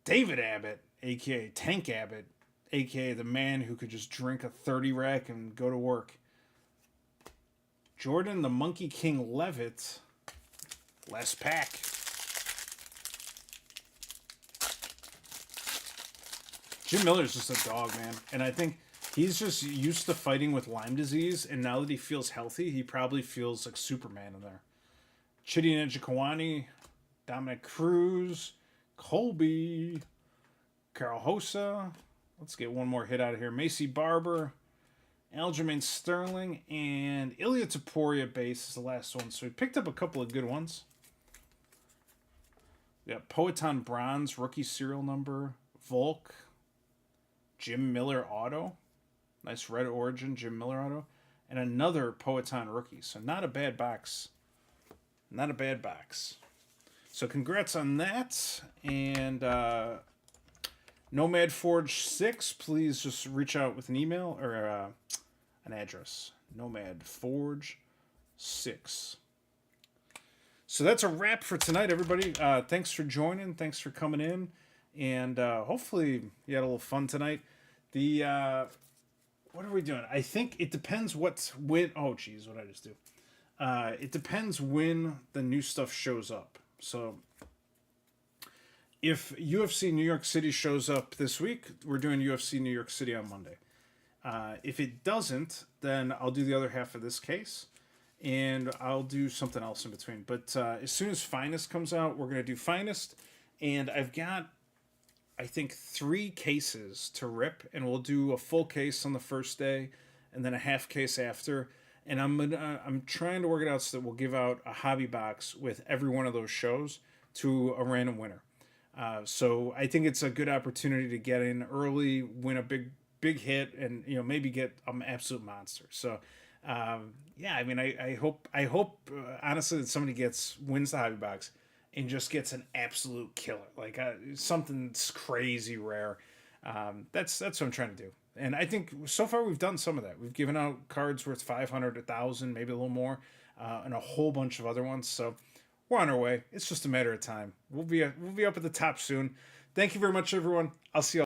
David Abbott, a.k.a. Tank Abbott, a.k.a. the man who could just drink a 30 rack and go to work. Jordan the Monkey King Levitt. Last pack. Jim Miller's just a dog, man. And I think he's just used to fighting with Lyme disease, and now that he feels healthy, he probably feels like Superman in there. Chidi Njokuani, Dominic Cruz, Colby, Carl Hosa. Let's get one more hit out of here. Macy Barber, Aljamain Sterling, and Ilya Taporia base is the last one. So we picked up a couple of good ones. We got Poetan Bronze, rookie serial number, Volk, Jim Miller auto. Nice red origin, Jim Miller auto. And another Poetan rookie. So not a bad box. Not a bad box. So congrats on that. And Nomad Forge 6, please just reach out with an email or an address. Nomad Forge 6. So that's a wrap for tonight, everybody. Thanks for joining. Thanks for coming in. And hopefully you had a little fun tonight. What are we doing? I think it depends when. Oh, geez, what did I just do? It depends when the new stuff shows up. So if UFC New York City shows up this week, we're doing UFC New York City on Monday. If it doesn't, then I'll do the other half of this case, and I'll do something else in between. But as soon as Finest comes out, we're going to do Finest, and I've got, I think, 3 cases to rip, and we'll do a full case on the first day, and then a half case after. And I'm trying to work it out so that we'll give out a hobby box with every one of those shows to a random winner. So I think it's a good opportunity to get in early, win a big hit, and maybe get an absolute monster. So yeah, I mean, I hope honestly that somebody wins the hobby box and just gets an absolute killer, like something crazy rare. That's what I'm trying to do. And I think so far we've done some of that. We've given out cards worth 500, 1,000, maybe a little more, and a whole bunch of other ones. So we're on our way. It's just a matter of time. We'll be up at the top soon. Thank you very much, everyone. I'll see you all